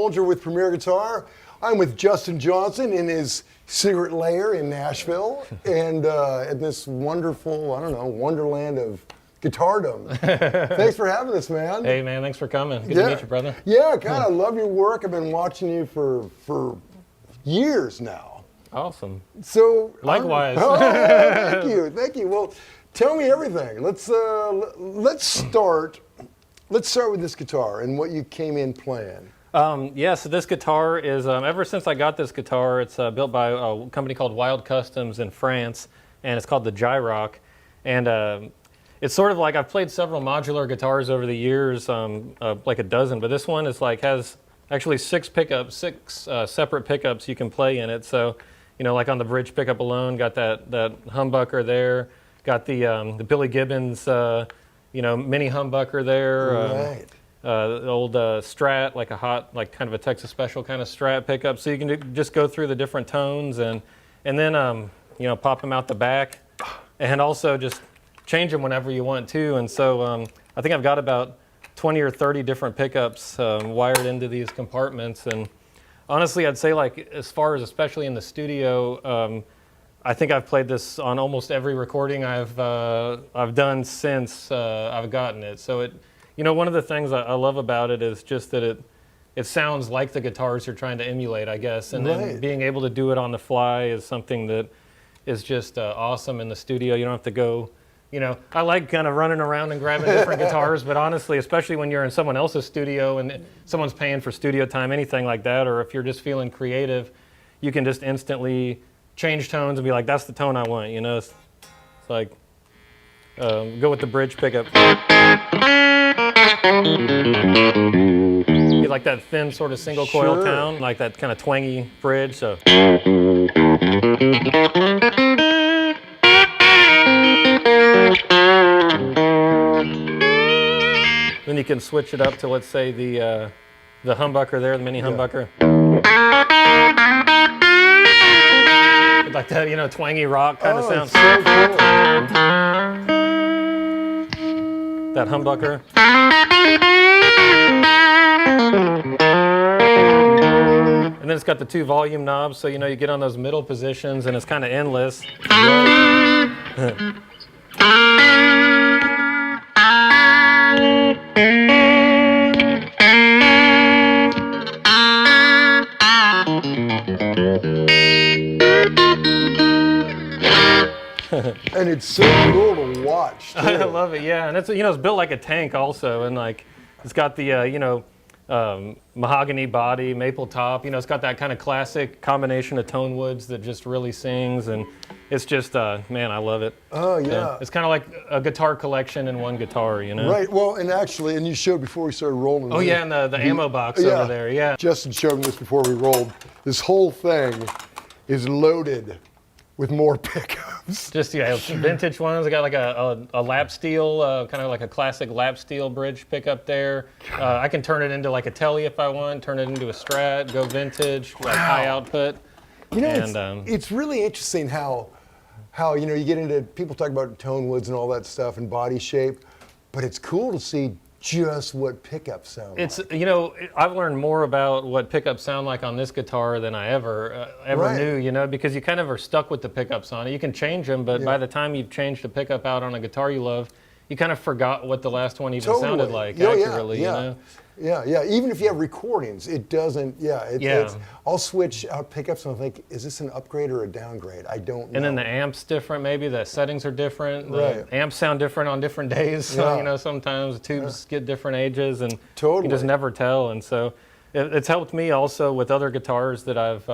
Bollinger with Premier Guitar. I'm with Justin Johnson in his secret lair in Nashville, and in this wonderful, I don't know, wonderland of guitardom. Thanks for having us, man. Hey, man, thanks for coming. Good to meet you, brother. Yeah, God, I love your work. I've been watching you for years now. Awesome. So likewise. Thank you, thank you. Well, tell me everything. Let's start with this guitar and what you came in playing. Yeah, so this guitar is, ever since I got this guitar, it's built by a company called Wild Customs in France, and it's called the GYROCK. And it's sort of like, I've played several modular guitars over the years, like a dozen, but this one is like, has actually six separate pickups you can play in it. So, you know, like on the bridge pickup alone, got that humbucker there, got the Billy Gibbons, you know, mini humbucker there. Right. The old Strat, like a hot, like kind of a Texas Special kind of Strat pickup. So you can just go through the different tones and then, you know, pop them out the back and also just change them whenever you want to. And so I think I've got about 20 or 30 different pickups wired into these compartments. And honestly, I'd say like as far as especially in the studio, I think I've played this on almost every recording I've done since I've gotten it. So it, you know, one of the things I love about it is just that it sounds like the guitars you're trying to emulate, I guess. And then being able to do it on the fly is something that is just awesome in the studio. You don't have to go, you know, I like kind of running around and grabbing different guitars, but honestly, especially when you're in someone else's studio and someone's paying for studio time, anything like that, or if you're just feeling creative, you can just instantly change tones and be like, that's the tone I want, you know? It's like, go with the bridge pickup. You like that thin sort of single coil tone, like that kind of twangy bridge, so. Then you can switch it up to, let's say, the humbucker there, the mini humbucker. Like that, you know, twangy rock kind of sound. So cool. That humbucker. And then it's got the two volume knobs, so you know you get on those middle positions and it's kind of endless. And it's so cool to watch, too. I love it, yeah. And it's, you know, it's built like a tank also, and like it's got the you know, mahogany body, maple top. You know, it's got that kind of classic combination of tone woods that just really sings, and it's just man, I love it. Oh yeah. It's kind of like a guitar collection in one guitar, you know. Right. Well, and actually, and you showed before we started rolling. Oh yeah, and the ammo box over there. Yeah. Justin showed me this before we rolled. This whole thing is loaded with more pickups. Just vintage ones. I got like a lap steel, kind of like a classic lap steel bridge pickup there. I can turn it into like a Telly if I want, turn it into a Strat, go vintage, like high output. You know, and, it's really interesting how you know, you get into, people talk about tone woods and all that stuff and body shape, but it's cool to see just what pickups sound like. You know, I've learned more about what pickups sound like on this guitar than I ever knew, you know, because you kind of are stuck with the pickups on it. You can change them, but by the time you've changed a pickup out on a guitar you love, you kind of forgot what the last one even sounded like accurately, you know? Yeah. Even if you have recordings, it doesn't. It's, I'll switch out pickups and I'll think, is this an upgrade or a downgrade? I don't know. And then the amp's different, maybe the settings are different. The amps sound different on different days. So, you know, sometimes the tubes get different ages, and you just never tell. And so it's helped me also with other guitars that I've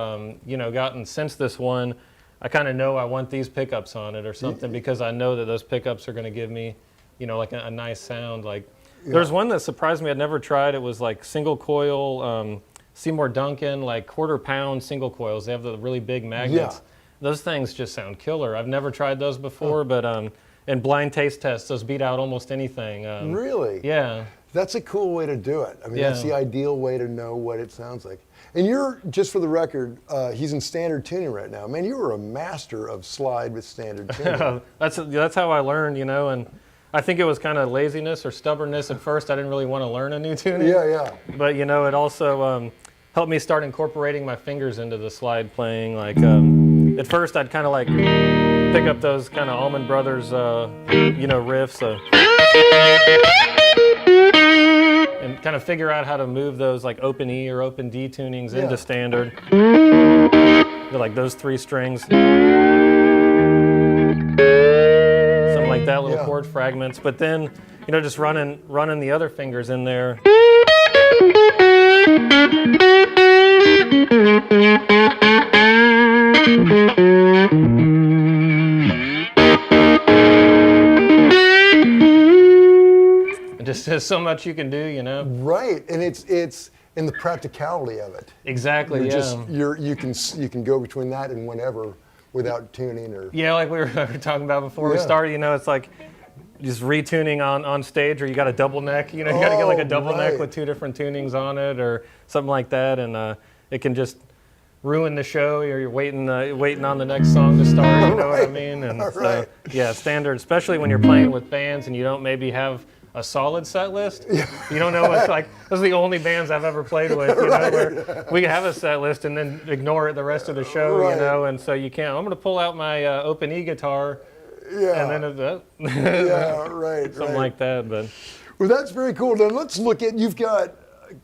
you know, gotten since this one. I kind of know I want these pickups on it or something because I know that those pickups are going to give me, you know, like a nice sound. Like. There's one that surprised me. I'd never tried. It was like single coil Seymour Duncan, like quarter-pound single coils. They have the really big magnets. Those things just sound killer. I've never tried those before, but in blind taste tests, those beat out almost anything. Really? Yeah. That's a cool way to do it. I mean, that's the ideal way to know what it sounds like. And you're, just for the record, he's in standard tuning right now. Man, you were a master of slide with standard tuning. That's how I learned, you know, and I think it was kind of laziness or stubbornness at first. I didn't really want to learn a new tuning. Yeah. But, you know, it also, helped me start incorporating my fingers into the slide playing. Like at first, I'd kind of like pick up those kind of Allman Brothers, you know, riffs, and kind of figure out how to move those like open E or open D tunings into standard. Like those 3 strings, something like that, little chord fragments. But then, you know, just running the other fingers in there. Just there's so much you can do, you know. Right, and it's in the practicality of it. Exactly. You can go between that and whenever without tuning or. Yeah, like we were talking about before we started. You know, it's like just retuning on stage, or you got a double neck. You know, you got to get like a double neck with 2 different tunings on it, or something like that, and it can just ruin the show. Or you're waiting on the next song to start. You know what I mean? And so, yeah, standard, especially when you're playing with bands and you don't maybe have a solid set list. You don't know what's like. Those are the only bands I've ever played with. You know, where we have a set list and then ignore it the rest of the show. You know, and so you can't. I'm going to pull out my open E guitar. And then something like that. But well, that's very cool. Now let's look at. You've got,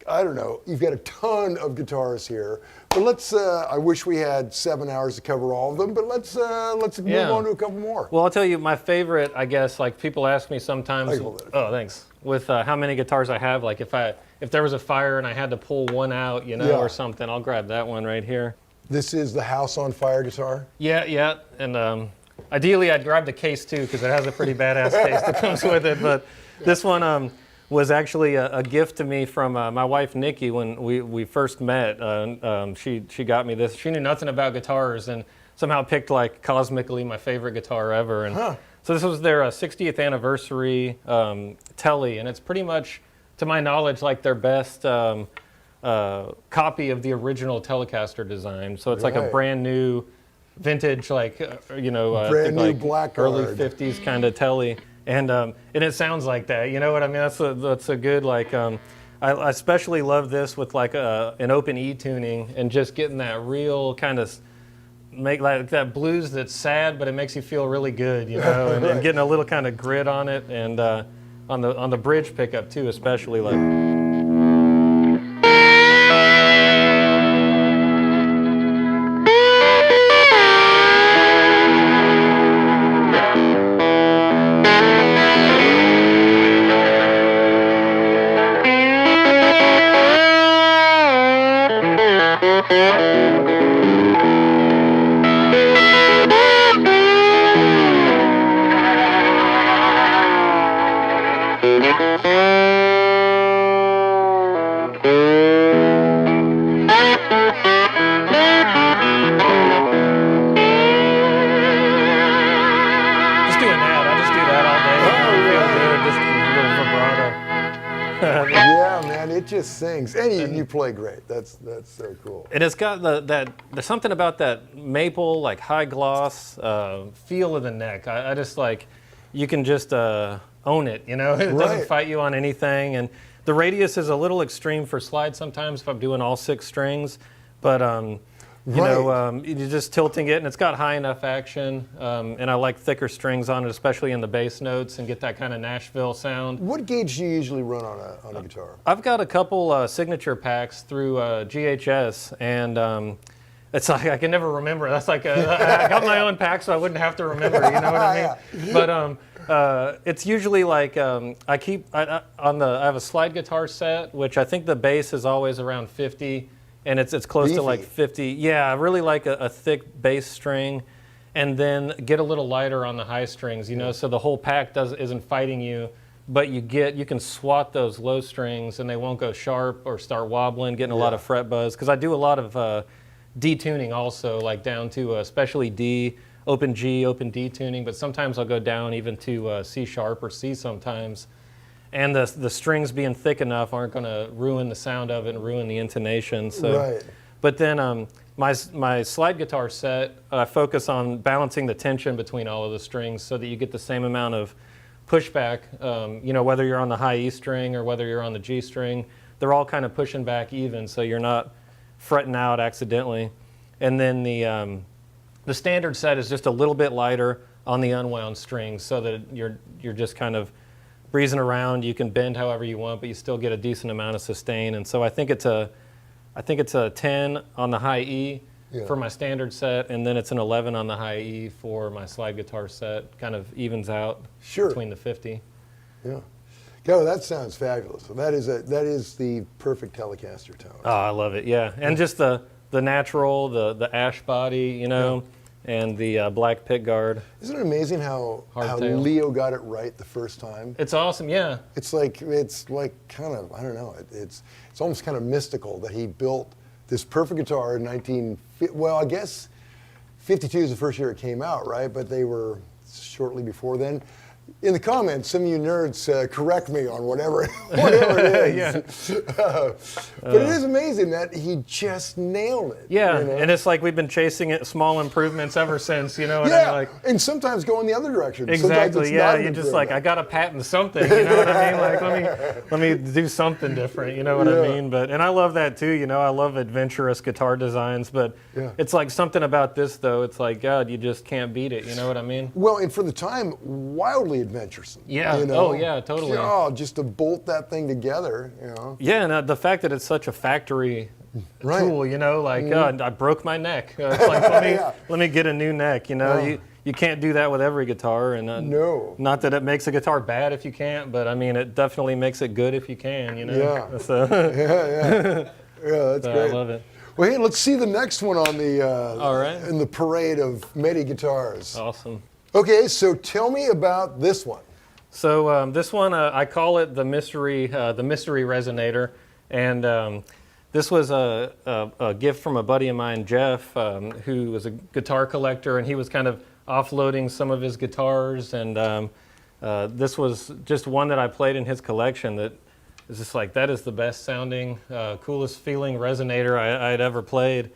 I don't know. You've got a ton of guitars here. But let's. I wish we had 7 hours to cover all of them. But let's move on to a couple more. Well, I'll tell you my favorite. I guess like people ask me sometimes. Oh, thanks. With how many guitars I have. Like if there was a fire and I had to pull one out, you know, or something, I'll grab that one right here. This is the House on Fire guitar. Yeah, and ideally I'd grab the case too because it has a pretty badass case that comes with it. But this one was actually a gift to me from my wife Nikki when we first met. She got me this. She knew nothing about guitars and somehow picked like cosmically my favorite guitar ever. And so this was their 60th anniversary Telly, and it's pretty much, to my knowledge, like their best copy of the original Telecaster design. So it's like a brand new, vintage, like you know, brand new like black early '50s kind of Telly. And it sounds like that, you know what I mean? That's a good, like, I especially love this with like an open E tuning and just getting that real kind of, make like that blues that's sad, but it makes you feel really good, you know, and getting a little kind of grit on it, and on the bridge pickup too, especially like. Yeah, man, it just sings. And you play great. That's so cool. And it's got there's something about that maple, like high gloss feel of the neck. I just like, you can just own it, you know? It doesn't fight you on anything. And the radius is a little extreme for slide sometimes if I'm doing all 6 strings. But you know, you're just tilting it, and it's got high enough action, and I like thicker strings on it, especially in the bass notes, and get that kind of Nashville sound. What gauge do you usually run on a guitar? I've got a couple signature packs through GHS, and it's like I can never remember. That's like I got my own pack, so I wouldn't have to remember. You know what I mean? But it's usually like I have a slide guitar set, which I think the bass is always around 50. And it's close to like 50. Yeah, I really like a thick bass string, and then get a little lighter on the high strings, you know, so the whole pack isn't fighting you, but you can swat those low strings and they won't go sharp or start wobbling, getting a lot of fret buzz. Because I do a lot of D-tuning also, like down to especially D, open G, open D tuning, but sometimes I'll go down even to C sharp or C sometimes. And the strings being thick enough aren't going to ruin the sound of it and ruin the intonation. So, but then my slide guitar set, I focus on balancing the tension between all of the strings so that you get the same amount of pushback. You know, whether you're on the high E string or whether you're on the G string, they're all kind of pushing back even. So you're not fretting out accidentally. And then the standard set is just a little bit lighter on the unwound strings, so that you're just kind of breezing around. You can bend however you want, but you still get a decent amount of sustain. And so I think it's a 10 on the high E for my standard set, and then it's an 11 on the high E for my slide guitar set. Kind of evens out between the 50. Yeah. Go, that sounds fabulous. So that is the perfect Telecaster tone. Oh, I love it. Yeah, and just the natural, the ash body, you know. And the black pick guard. Isn't it amazing how Hardtail. Leo got it right the first time? It's awesome, yeah. It's like kind of, I don't know, it's almost kind of mystical that he built this perfect guitar in I guess 52 is the first year it came out, right? But they were shortly before then. In the comments, some of you nerds correct me on whatever it is. But it is amazing that he just nailed it. Yeah, you know? and it's like we've been chasing it, small improvements ever since, you know what I mean? Like, and sometimes go in the other direction. exactly, yeah, you're just like, I gotta patent something, you know what I mean? Like, let me do something different, you know what I mean? And I love that too, you know, I love adventurous guitar designs, but it's like something about this though, it's like, God, you just can't beat it, you know what I mean? Well, and for the time, wildly adventuresome. Yeah, you know? oh yeah, totally. Oh, just to bolt that thing together, you know. Yeah, and the fact that it's such a factory tool, you know, like I broke my neck. It's like let me get a new neck, you know. You can't do that with every guitar, and not that it makes a guitar bad if you can't, but I mean it definitely makes it good if you can, you know. Yeah. So, yeah, that's so great. I love it. Well, hey, let's see the next one on the All right. in the parade of many guitars. Awesome. Okay, so tell me about this one. So this one, I call it the Mystery Resonator, and this was a gift from a buddy of mine, Jeff, who was a guitar collector, and he was kind of offloading some of his guitars, and this was just one that I played in his collection that is just like, that is the best sounding, coolest feeling resonator I'd ever played.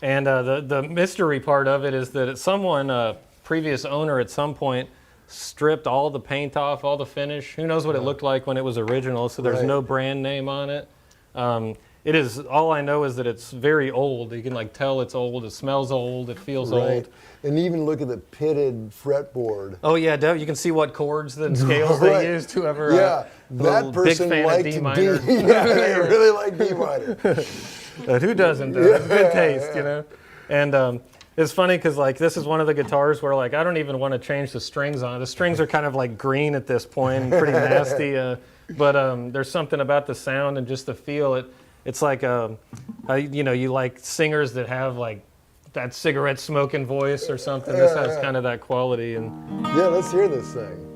And the mystery part of it is that someone, previous owner at some point, stripped all the paint off, all the finish. Who knows what it looked like when it was original, so there's no brand name on it. It is, all I know is that it's very old. You can like tell it's old, it smells old, it feels old. And even look at the pitted fretboard. Oh yeah, you can see what chords and scales they used, whoever. That person big fan liked of D minor. they really like D minor. Who doesn't though? It's good taste, you know? And it's funny because like this is one of the guitars where like I don't even want to change the strings on it. The strings are kind of like green at this point, and pretty nasty. But there's something about the sound and just the feel. It's like you know, you like singers that have like that cigarette smoking voice or something. This has kind of that quality. And yeah, let's hear this thing.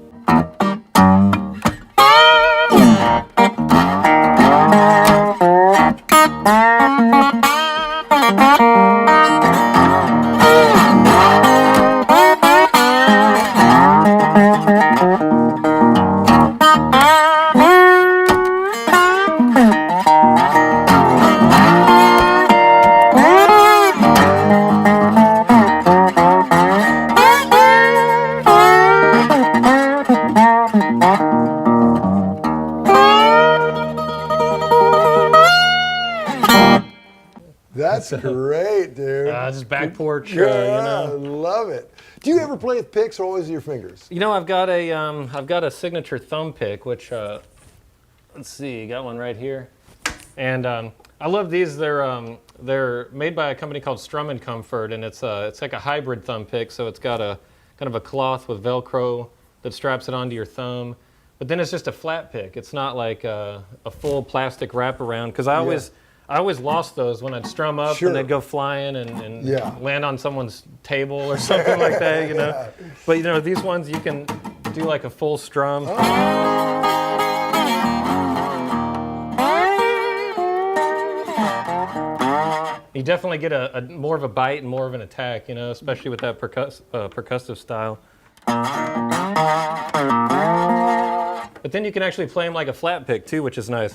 That's great, dude. just back porch, yeah, you know. I love it. Do you ever play with picks or always your fingers? You know, I've got a signature thumb pick, which let's see, got one right here, and I love these. They're made by a company called Strum & Comfort, and it's like a hybrid thumb pick. So it's got a kind of a cloth with Velcro that straps it onto your thumb, but then it's just a flat pick. It's not like a full plastic wraparound, because I always lost those when I'd strum up and they'd go flying and land on someone's table or something like that, you know. But you know, these ones you can do like a full strum. You definitely get a more of a bite and more of an attack, you know, especially with that percussive style. But then you can actually play them like a flat pick too, which is nice.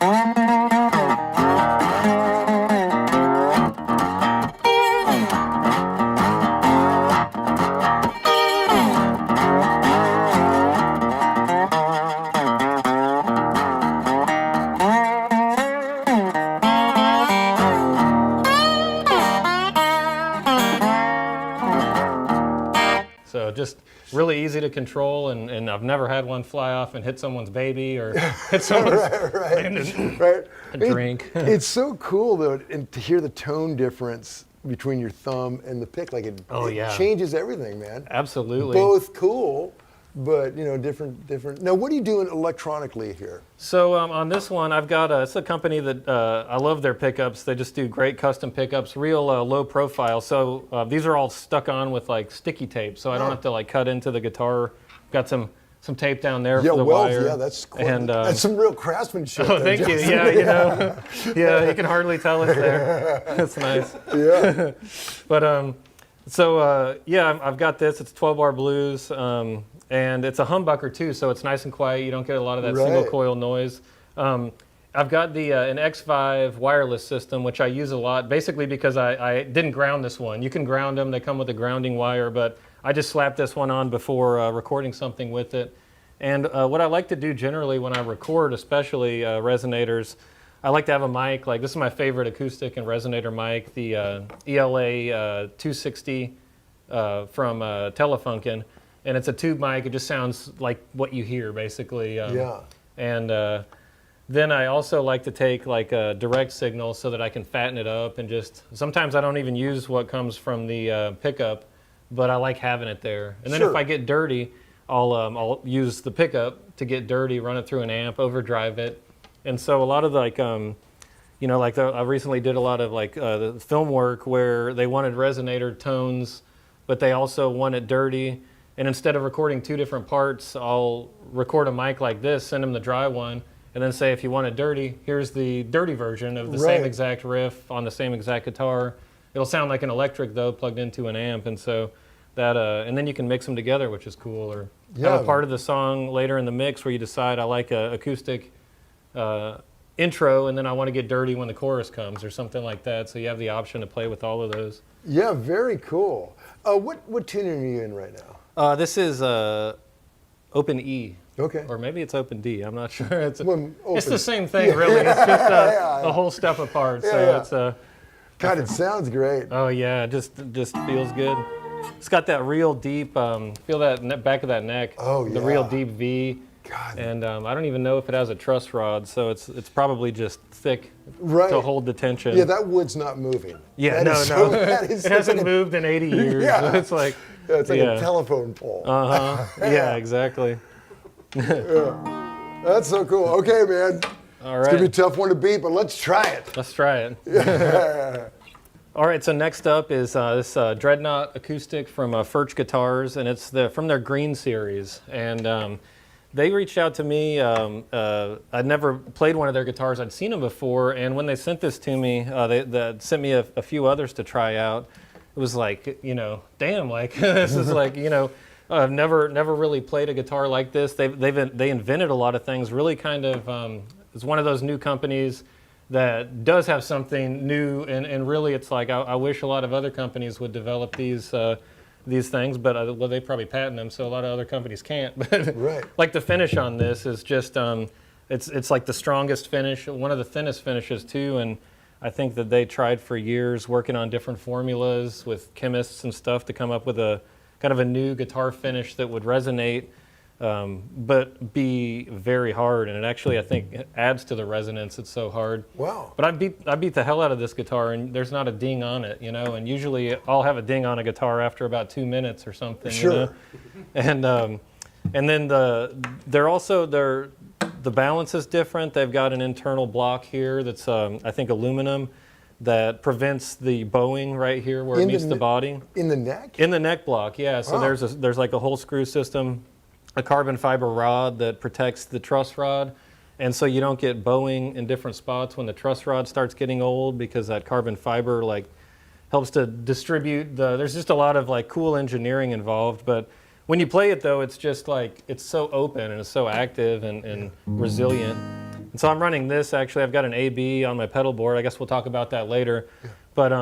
really easy to control, and I've never had one fly off and hit someone's baby or hit someone's right. a drink. It's so cool though, and to hear the tone difference between your thumb and the pick, like it changes everything, man. Absolutely. Both cool, but you know, different. Now, what are you doing electronically here? So on this one, I've got it's a company that I love their pickups. They just do great custom pickups, real low profile. So these are all stuck on with like sticky tape, so I don't have to like cut into the guitar. Got some tape down there for the wire. Yeah, that's cool. And, that's some real craftsmanship. Oh, thank you. Yeah, you know, yeah, you can hardly tell it's there. That's nice. Yeah. But yeah, I've got this. It's 12-bar blues. And it's a humbucker too, so it's nice and quiet. You don't get a lot of that single coil noise. I've got the an X5 wireless system, which I use a lot, basically because I didn't ground this one. You can ground them; they come with a grounding wire, but I just slapped this one on before recording something with it. And what I like to do generally when I record, especially resonators, I like to have a mic. Like this is my favorite acoustic and resonator mic, the ELA 260 from Telefunken. And it's a tube mic. It just sounds like what you hear, basically. And then I also like to take like a direct signal so that I can fatten it up and just. Sometimes I don't even use what comes from the pickup, but I like having it there. And then if I get dirty, I'll use the pickup to get dirty, run it through an amp, overdrive it. And so a lot of like, you know, like I recently did a lot of like the film work where they wanted resonator tones, but they also want it dirty. And instead of recording two different parts, I'll record a mic like this, send them the dry one, and then say, if you want it dirty, here's the dirty version of the same exact riff on the same exact guitar. It'll sound like an electric, though, plugged into an amp. And so that, and then you can mix them together, which is cool. Or have a part of the song later in the mix where you decide I like an acoustic intro, and then I want to get dirty when the chorus comes or something like that. So you have the option to play with all of those. Yeah, very cool. What tuning are you in right now? This is Open E. Okay. Or maybe it's Open D. I'm not sure. It's the same thing, really. It's just a whole step apart. It's God, it sounds great. Oh yeah, it just feels good. It's got that real deep. Feel that back of that neck. Oh yeah. The real deep V. God. And I don't even know if it has a truss rod, so it's probably just thick to hold the tension. Yeah, that wood's not moving. Yeah, no. It hasn't moved in 80 years. Yeah. It's like a telephone pole. Yeah, exactly. That's so cool. Okay, man. All right. It's gonna be a tough one to beat, but let's try it. Let's try it. All right, so next up is this Dreadnought acoustic from Fortus Guitars, and it's from their Green series. And they reached out to me. I'd never played one of their guitars. I'd seen them before, and when they sent this to me, they sent me a few others to try out. It was like, you know, damn, like this is like, you know, I've never really played a guitar like this. They invented a lot of things. Really, kind of, it's one of those new companies that does have something new, and really, it's like I wish a lot of other companies would develop these things, but well, they probably patent them, so a lot of other companies can't. But like the finish on this is just, it's like the strongest finish, one of the thinnest finishes too, and I think that they tried for years working on different formulas with chemists and stuff to come up with a kind of a new guitar finish that would resonate, but be very hard. And it actually, I think, adds to the resonance. It's so hard. Wow. But I beat the hell out of this guitar, and there's not a ding on it, you know. And usually, I'll have a ding on a guitar after about 2 minutes or something. Sure. You know? And then the balance is different. They've got an internal block here that's, I think, aluminum that prevents the bowing right here where it meets the body. In the neck? In the neck block, yeah. So there's like a whole screw system, a carbon fiber rod that protects the truss rod. And so you don't get bowing in different spots when the truss rod starts getting old, because that carbon fiber like helps to distribute there's just a lot of like cool engineering involved. But when you play it though, it's just like, it's so open and it's so active and resilient. And so I'm running this, actually. I've got an AB on my pedal board. I guess we'll talk about that later. But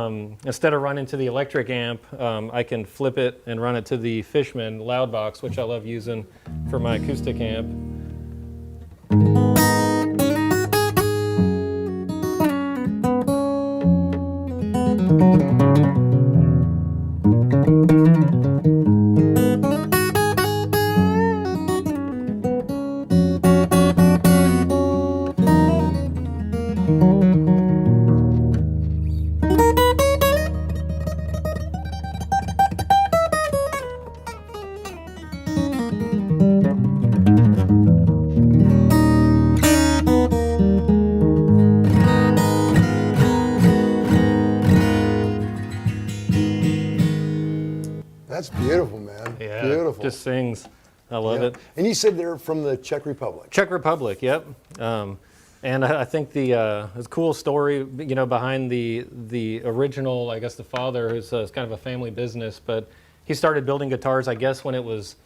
instead of running to the electric amp, I can flip it and run it to the Fishman loud box, which I love using for my acoustic amp. just sings. I love it. And you said they're from the Czech Republic. Czech Republic, yep. And I think it's a cool story, you know, behind the original, I guess the father, who's kind of a family business, but he started building guitars, I guess, when it was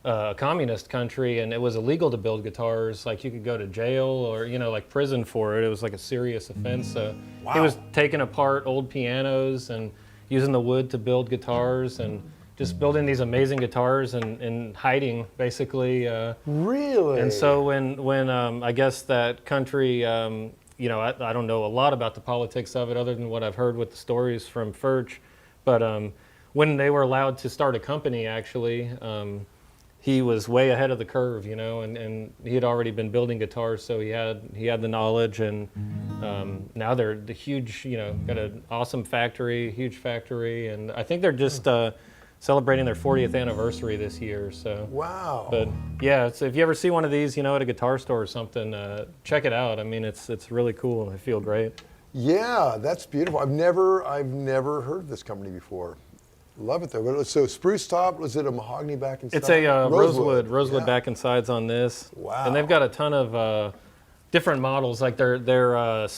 a communist country and it was illegal to build guitars. Like you could go to jail or, you know, like prison for it. It was like a serious offense. So he was taking apart old pianos and using the wood to build guitars and just building these amazing guitars and hiding, basically. Really? And so when I guess that country, you know, I don't know a lot about the politics of it other than what I've heard with the stories from FERCH, but when they were allowed to start a company, actually, he was way ahead of the curve, you know, and he had already been building guitars, so he had the knowledge, and now they're the huge, you know, got an awesome factory, huge factory, and I think they're just celebrating their 40th anniversary this year. So wow. But yeah, so if you ever see one of these, you know, at a guitar store or something, check it out. I mean, it's really cool. They feel great. Yeah, that's beautiful. I've never heard of this company before. Love it though. So spruce top, was it a mahogany back and It's a rosewood back and sides on this. Wow. And they've got a ton of different models. Like their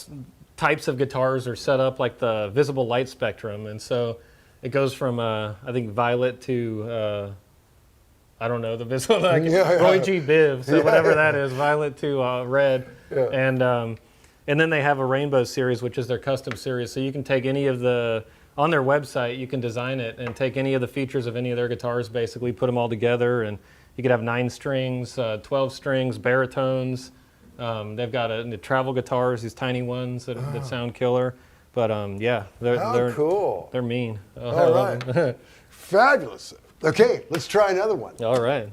types of guitars are set up like the visible light spectrum, and so it goes from I think violet to I don't know the visible like Roy G. Biv, so whatever that is, violet to red, and then they have a rainbow series, which is their custom series. So you can take any of the on their website, you can design it and take any of the features of any of their guitars, basically put them all together, and you could have 9 strings, 12 strings, baritones. They've got the travel guitars, these tiny ones that sound killer. But yeah, they're cool. They're mean. All right. Fabulous. Okay, let's try another one. All right.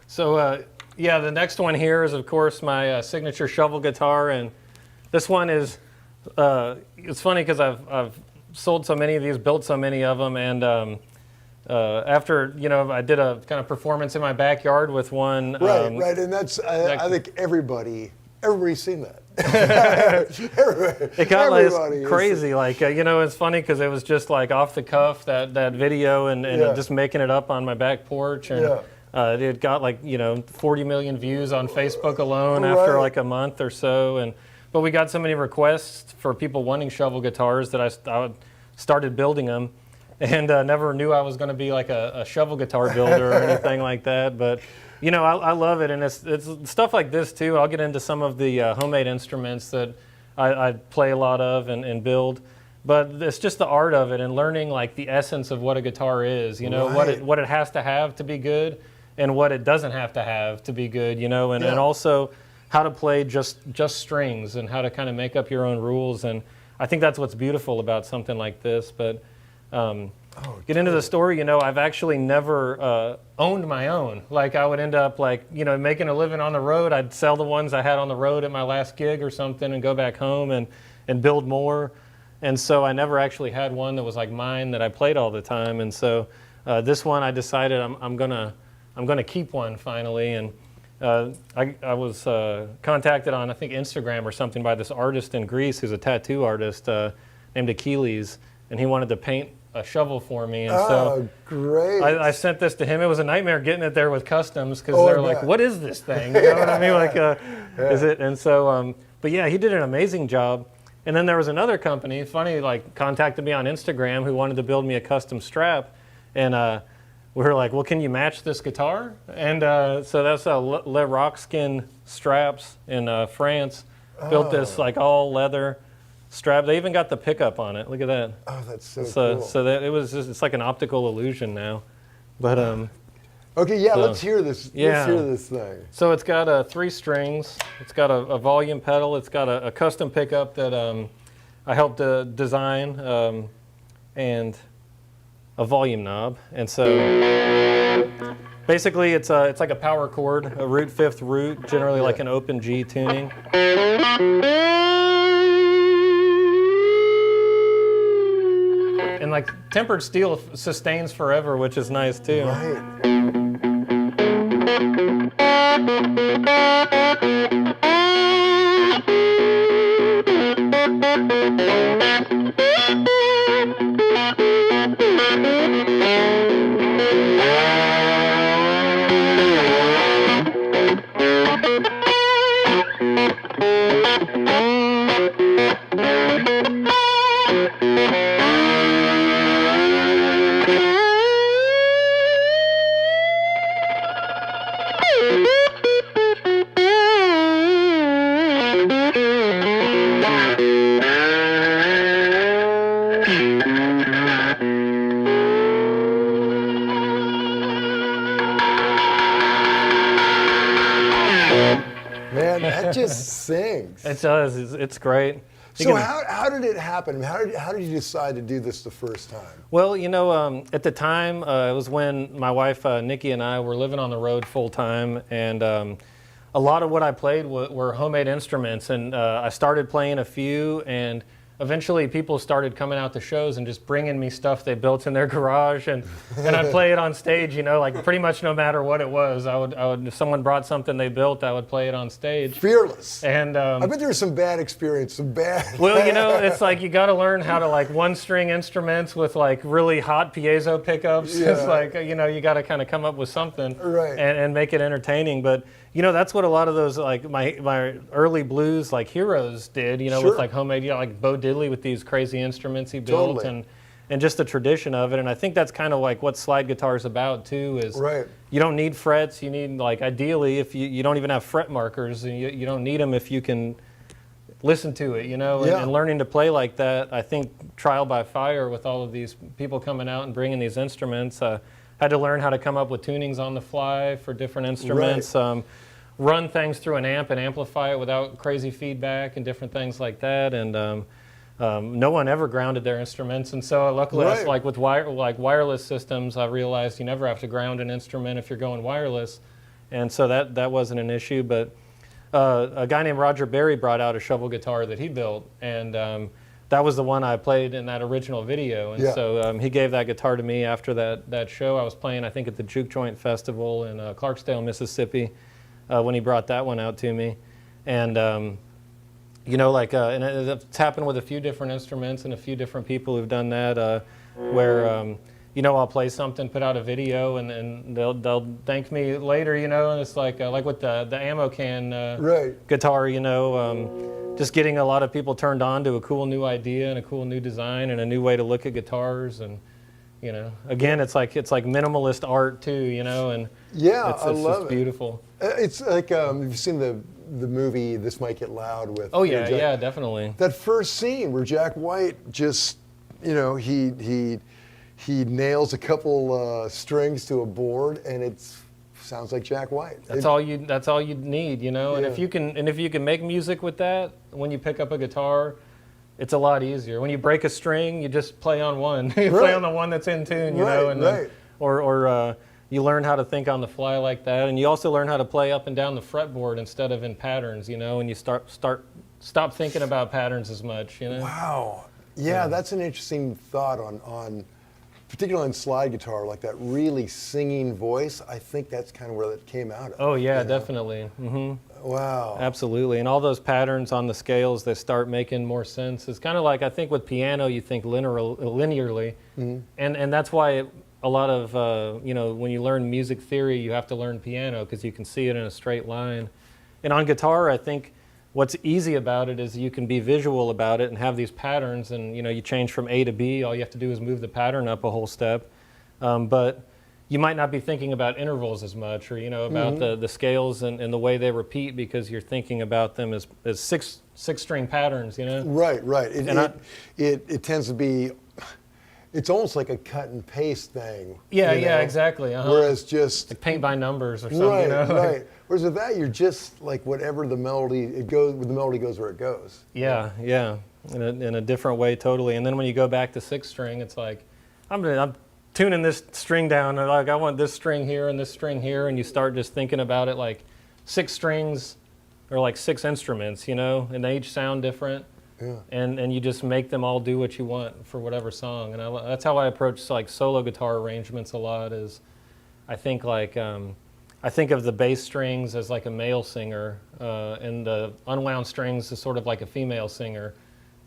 So yeah, the next one here is of course my signature shovel guitar, and this one is it's funny because I've sold so many of these, built so many of them, and after, you know, I did a kind of performance in my backyard with one. Right, and that's, I think everybody's seen that. It got like crazy, like, you know, it's funny because it was just like off the cuff, that video, and just making it up on my back porch, and it got like, you know, 40 million views on Facebook alone after like a month or so, but we got so many requests for people wanting shovel guitars that I started building them, and never knew I was going to be like a shovel guitar builder or anything like that. But you know, I love it, and it's stuff like this too. I'll get into some of the homemade instruments that I play a lot of and build. But it's just the art of it and learning like the essence of what a guitar is. You know, what it has to have to be good, and what it doesn't have to be good. You know, and also how to play just strings and how to kind of make up your own rules. And I think that's what's beautiful about something like this. But get into the story, you know, I've actually never owned my own. Like I would end up like, you know, making a living on the road. I'd sell the ones I had on the road at my last gig or something and go back home and build more. And so I never actually had one that was like mine that I played all the time. And so this one I decided I'm gonna keep one finally. And I was contacted on, I think, Instagram or something by this artist in Greece who's a tattoo artist named Achilles, and he wanted to paint a shovel for me. And so great. I sent this to him. It was a nightmare getting it there with customs because they're like, what is this thing? You know what I mean? Like, is it? And so, but yeah, he did an amazing job. And then there was another company, funny, like contacted me on Instagram who wanted to build me a custom strap. And we were like, well, can you match this guitar? And so that's Le Rockskin Straps in France. Built this like all leather strap. They even got the pickup on it. Look at that. Oh, that's so cool. So that it's like an optical illusion now. But okay, yeah, let's hear this. Yeah. Let's hear this thing. So it's got 3 strings. It's got a volume pedal. It's got a custom pickup that I helped design, and a volume knob. And so basically it's like a power chord, a root 5th root, generally like an open G tuning. And like tempered steel sustains forever, which is nice too. Right. man, that just sings. It does. It's great. So how did it happen? How did you decide to do this the first time? Well, at the time, it was when my wife, Nikki, and I were living on the road full time, and a lot of what I played were homemade instruments, and I started playing a few, and eventually people started coming out to shows and just bringing me stuff they built in their garage, and I'd play it on stage, like pretty much no matter what it was. I would if someone brought something they built, I would play it on stage. Fearless. And I bet there was some bad experience, some bad. Well, it's like you got to learn how to like one-string instruments with like really hot piezo pickups. Yeah. It's like you got to kind of come up with something Right. and make it entertaining. But that's what a lot of those like my early blues like heroes did. Sure. With like homemade, like Bo Diddley with these crazy instruments he built. Totally. And just the tradition of it. And I think that's kind of like what slide guitar is about too, is Right. you don't need frets. You need, like, ideally, if you don't even have fret markers, and you don't need them if you can listen to it, and learning to play like that. I think trial by fire with all of these people coming out and bringing these instruments, had to learn how to come up with tunings on the fly for different instruments, Right. Run things through an amp and amplify it without crazy feedback and different things like that. And no one ever grounded their instruments, and so luckily, Right. that's like with wireless systems, I realized you never have to ground an instrument if you're going wireless, and so that wasn't an issue. But a guy named Roger Berry brought out a shovel guitar that he built, and that was the one I played in that original video. And so he gave that guitar to me after that show I was playing, I think at the Juke Joint Festival in Clarksdale, Mississippi, when he brought that one out to me. And and it's happened with a few different instruments and a few different people who've done that, where I'll play something, put out a video, and then they'll thank me later, and it's like with the ammo can Right. guitar, just getting a lot of people turned on to a cool new idea and a cool new design and a new way to look at guitars. And again, it's like minimalist art too, and Yeah, it's I love just it. beautiful. It's like, have you seen the movie This Might Get Loud with? Oh yeah, Jack? yeah, definitely. That first scene where Jack White just, he nails a couple strings to a board, and it sounds like Jack White. That's all you need, And Yeah. if you can make music with that, when you pick up a guitar, it's a lot easier. When you break a string, you just play on one. You play on the one that's in tune, and then, or you learn how to think on the fly like that, and you also learn how to play up and down the fretboard instead of in patterns, and you stop thinking about patterns as much, Wow. Yeah, that's an interesting thought on particularly on slide guitar, like that really singing voice. I think that's kind of where that came out of. Oh yeah, definitely. Mm-hmm. Wow. Absolutely, and all those patterns on the scales, they start making more sense. It's kind of like, I think with piano, you think linearly, and that's why a lot of, when you learn music theory, you have to learn piano because you can see it in a straight line. And on guitar, I think what's easy about it is you can be visual about it and have these patterns, and you change from A to B. All you have to do is move the pattern up a whole step. But you might not be thinking about intervals as much, or about the scales and the way they repeat, because you're thinking about them as six string patterns. Right. It tends to be. It's almost like a cut and paste thing. Yeah, exactly. Whereas just like paint by numbers or something. Right. Whereas with that, you're just like whatever the melody the melody goes where it goes. Yeah. In a different way, totally. And then when you go back to six string, it's like I'm tuning this string down. Like I want this string here and this string here, and you start just thinking about it like six strings or like six instruments, and they each sound different. Yeah. And you just make them all do what you want for whatever song. And that's how I approach like solo guitar arrangements a lot. Is I think of the bass strings as like a male singer, and the unwound strings as sort of like a female singer.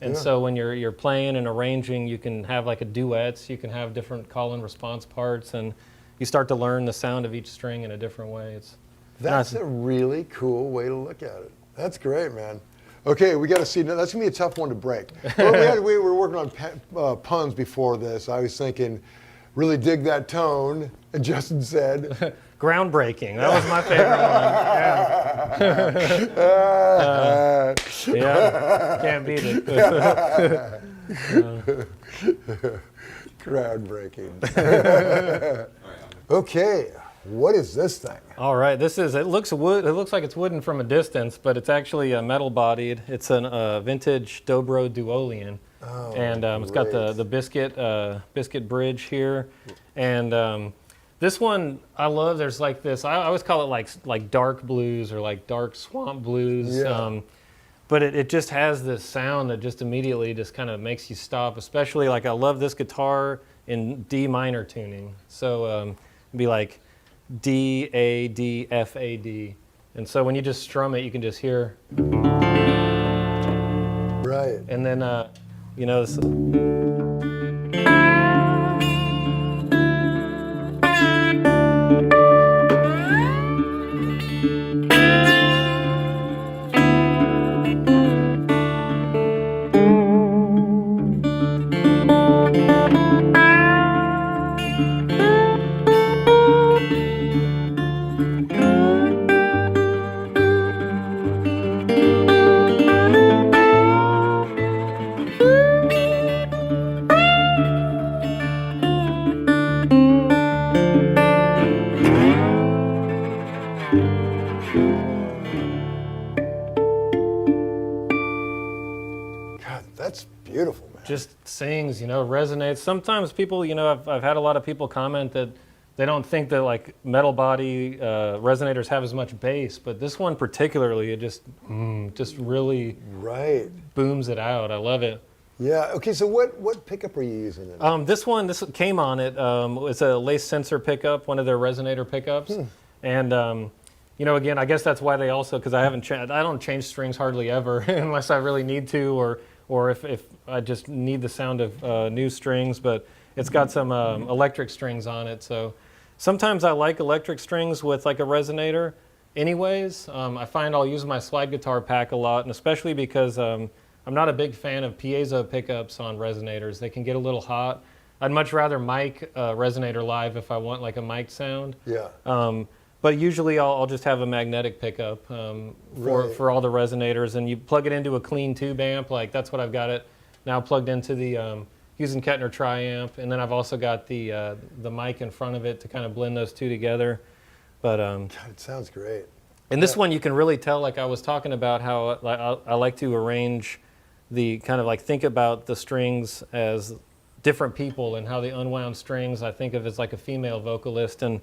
And so when you're playing and arranging, you can have like a duets. You can have different call and response parts, and you start to learn the sound of each string in a different way. That's a really cool way to look at it. That's great, man. Okay, we got to see. That's gonna be a tough one to break. Well, we were working on puns before this. I was thinking, really dig that tone, and Justin said, groundbreaking. That was my favorite one. Yeah, can't beat it. groundbreaking. Okay, What is this thing? All right, this is, it looks wood. It looks like it's wooden from a distance, but it's actually metal bodied. It's a vintage Dobro Duolian. Oh, and it's got the biscuit bridge here. And this one I love. There's like this, I always call it like dark blues or like dark swamp blues. Yeah. But it just has this sound that just immediately just kind of makes you stop, especially like I love this guitar in D minor tuning. So it'd be like D, A, D, F, A, D. And so when you just strum it, you can just hear. Right. And then, you know, this, That's beautiful, man. just sings, you know, resonates. Sometimes people, you know, I've had a lot of people comment that they don't think that like metal body resonators have as much bass, but this one particularly, it just really booms it out. I love it. Yeah. Okay. So what pickup are you using? This came on it. It's a lace sensor pickup, one of their resonator pickups, and you know, again, I guess that's why they also, because I don't change strings hardly ever unless I really need to, or if I just need the sound of new strings. But it's got some electric strings on it, so sometimes I like electric strings with like a resonator. Anyways, I find I'll use my slide guitar pack a lot, and especially because I'm not a big fan of piezo pickups on resonators. They can get a little hot. I'd much rather mic resonator live if I want like a mic sound. Yeah. But usually I'll just have a magnetic pickup for all the resonators, and you plug it into a clean tube amp. Like that's what I've got it now plugged into the using Kettner Triamp, and then I've also got the mic in front of it to kind of blend those two together. But God, it sounds great. And this one you can really tell, like I was talking about how I like to arrange the kind of like think about the strings as different people, and how the unwound strings I think of as like a female vocalist, and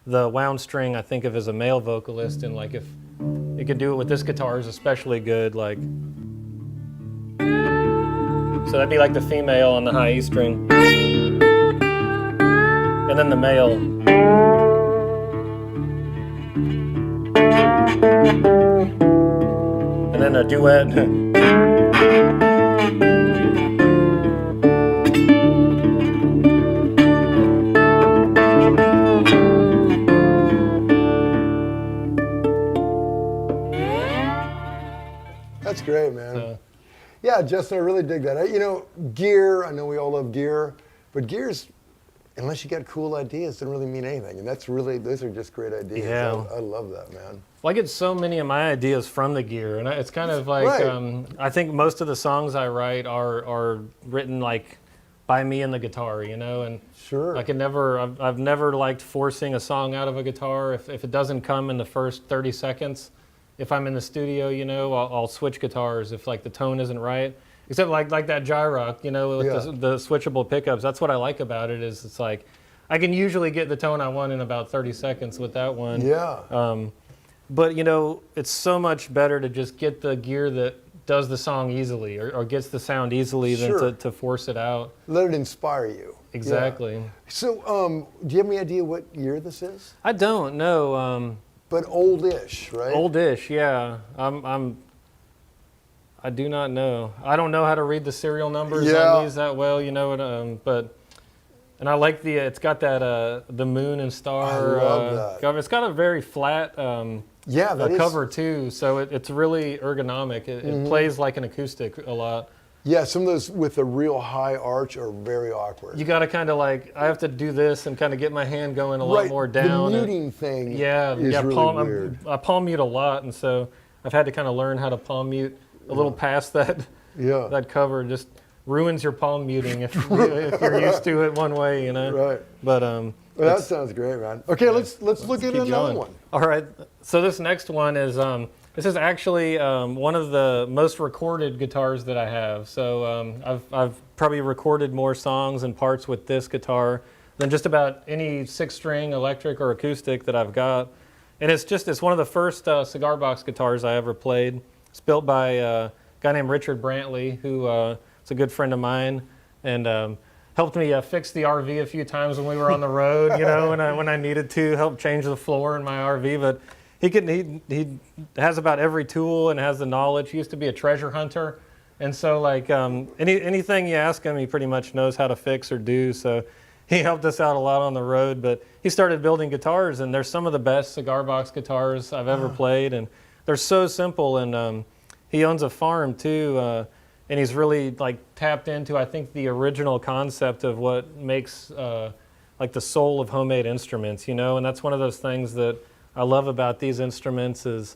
the wound string I think of as a male vocalist. And like if you could do it with this guitar is especially good, like, so that'd be like the female on the high E string, and then the male. And then a duet. That's great, man. Yeah, Justin, I really dig that. You know, gear, I know we all love gear, but gear's, unless you got cool ideas, doesn't really mean anything. And that's really, those are just great ideas. Yeah. I love that, man. Well, I get so many of my ideas from the gear, and it's kind of like, I think most of the songs I write are written like by me and the guitar, you know, and sure. I've never liked forcing a song out of a guitar. If it doesn't come in the first 30 seconds, if I'm in the studio, you know, I'll switch guitars if like the tone isn't right. Except like that GYROCK, you know, with the switchable pickups. That's what I like about it, is it's like I can usually get the tone I want in about 30 seconds with that one. Yeah. But you know, it's so much better to just get the gear that does the song easily, or gets the sound easily, than to force it out. Let it inspire you. Exactly. Yeah. So, do you have any idea what year this is? I don't know. But oldish, right? Oldish, yeah. I do not know. I don't know how to read the serial numbers on these that well, you know. And I like it's got that the moon and star. I love that. Cover. It's got a very flat cover too, so it's really ergonomic. It plays like an acoustic a lot. Yeah, some of those with a real high arch are very awkward. You got to kind of like, I have to do this and kind of get my hand going a lot more down. The muting thing is really weird. I palm mute a lot, and so I've had to kind of learn how to palm mute a little past that that cover. Just ruins your palm muting if you're used to it one way, you know. Right. But Well, that sounds great, man. Okay, let's look at another one. All right. So this next one is this is actually one of the most recorded guitars that I have. So I've probably recorded more songs and parts with this guitar than just about any 6-string electric or acoustic that I've got. And it's one of the first cigar box guitars I ever played. It's built by a guy named Richard Brantley, who is a good friend of mine, and helped me fix the RV a few times when we were on the road, you know, when I needed to help change the floor in my RV. But he has about every tool and has the knowledge. He used to be a treasure hunter, and so like anything you ask him, he pretty much knows how to fix or do. So he helped us out a lot on the road. But he started building guitars, and they're some of the best cigar box guitars I've ever played, and they're so simple. And he owns a farm too. And he's really like tapped into, I think, the original concept of what makes like the soul of homemade instruments, you know. And that's one of those things that I love about these instruments is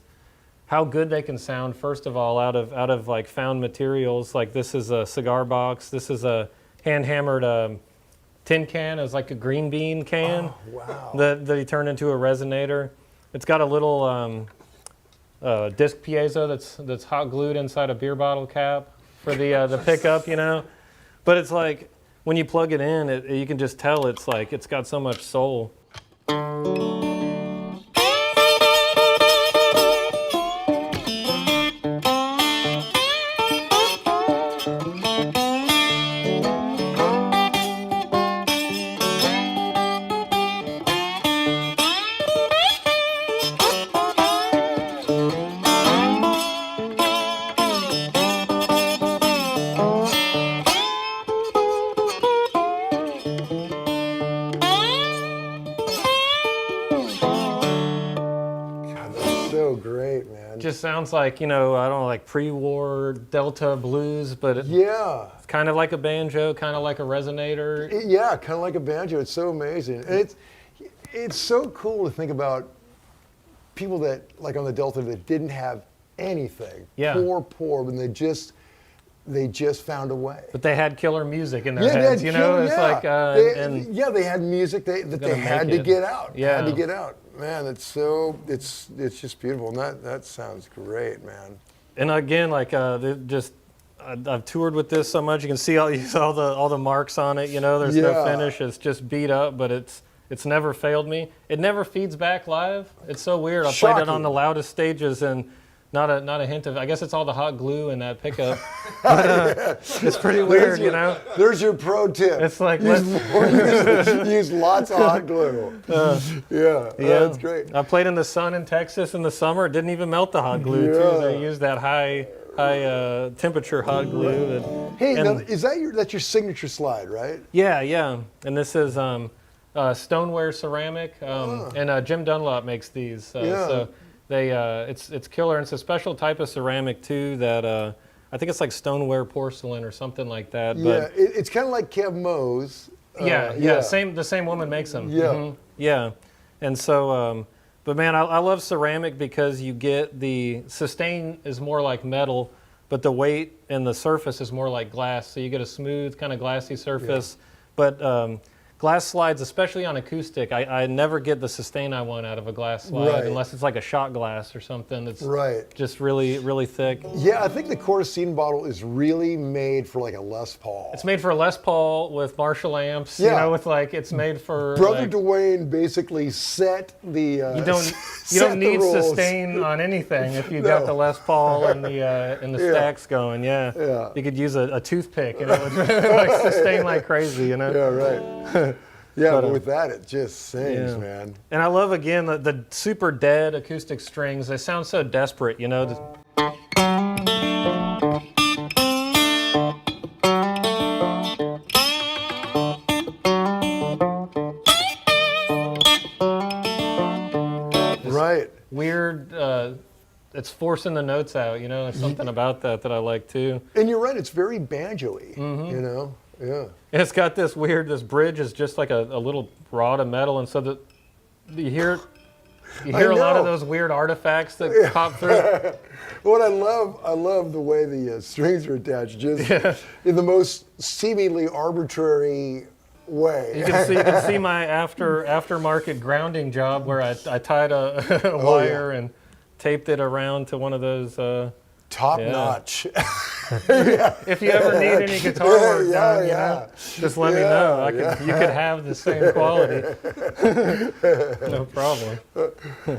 how good they can sound. First of all, out of like found materials. Like this is a cigar box. This is a hand hammered tin can. It's like a green bean can. Oh, wow. that he turned into a resonator. It's got a little disc piezo that's hot glued inside a beer bottle cap for the pickup, you know. But it's like when you plug it in, you can just tell it's like it's got so much soul. Just sounds like, you know, I don't know, like pre-war Delta blues, but yeah, it's kind of like a banjo, kind of like a resonator. Yeah, kind of like a banjo. It's so amazing, and it's so cool to think about people that like on the Delta that didn't have anything. Yeah. Poor, and they just found a way. But they had killer music in their heads, you know. It's like they had music that they had to get out. Yeah. Had to get out. Man, it's just beautiful, and that sounds great, man. And again, like I've toured with this so much, you can see all the marks on it. You know, there's no finish. It's just beat up, but it's never failed me. It never feeds back live. It's so weird. I played it on the loudest stages and not a hint of. I guess it's all the hot glue in that pickup. But, it's pretty weird, you know. There's your pro tip. It's like use lots of hot glue. Yeah, that's great. I played in the sun in Texas in the summer. It didn't even melt the hot glue too. They used that high temperature hot glue. Hey, now, that's your signature slide, right? Yeah. And this is stoneware ceramic, and Jim Dunlop makes these. So it's killer. And it's a special type of ceramic too that I think it's like stoneware porcelain or something like that. Yeah, it's kind of like Kev Moe's. The same woman makes them. Yeah. And so, but man, I love ceramic because you get the sustain is more like metal, but the weight and the surface is more like glass. So you get a smooth kind of glassy surface. But glass slides, especially on acoustic, I never get the sustain I want out of a glass slide unless it's like a shot glass or something that's just really, really thick. Yeah, I think the Cortesine bottle is really made for like a Les Paul. It's made for a Les Paul with Marshall amps, you know, with like, it's made for... Brother Dwayne basically set the You don't need sustain on anything if you got the Les Paul and the stacks going, You could use a toothpick and it would like sustain like crazy, you know? Yeah, right. But with that, it just sings, man. And I love, again, the super dead acoustic strings. They sound so desperate, you know? Weird, it's forcing the notes out, you know? There's something about that I like, too. And you're right, it's very banjo-y, you know? Yeah. And it's got this bridge is just like a little rod of metal, and so that you hear it, You hear a lot of those weird artifacts that pop through. What I love the way the strings are attached, just in the most seemingly arbitrary way. You can see my aftermarket grounding job where I tied a wire and taped it around to one of those. Top notch. If you ever need any guitar work done, you know, just let me know. You could have the same quality. No problem.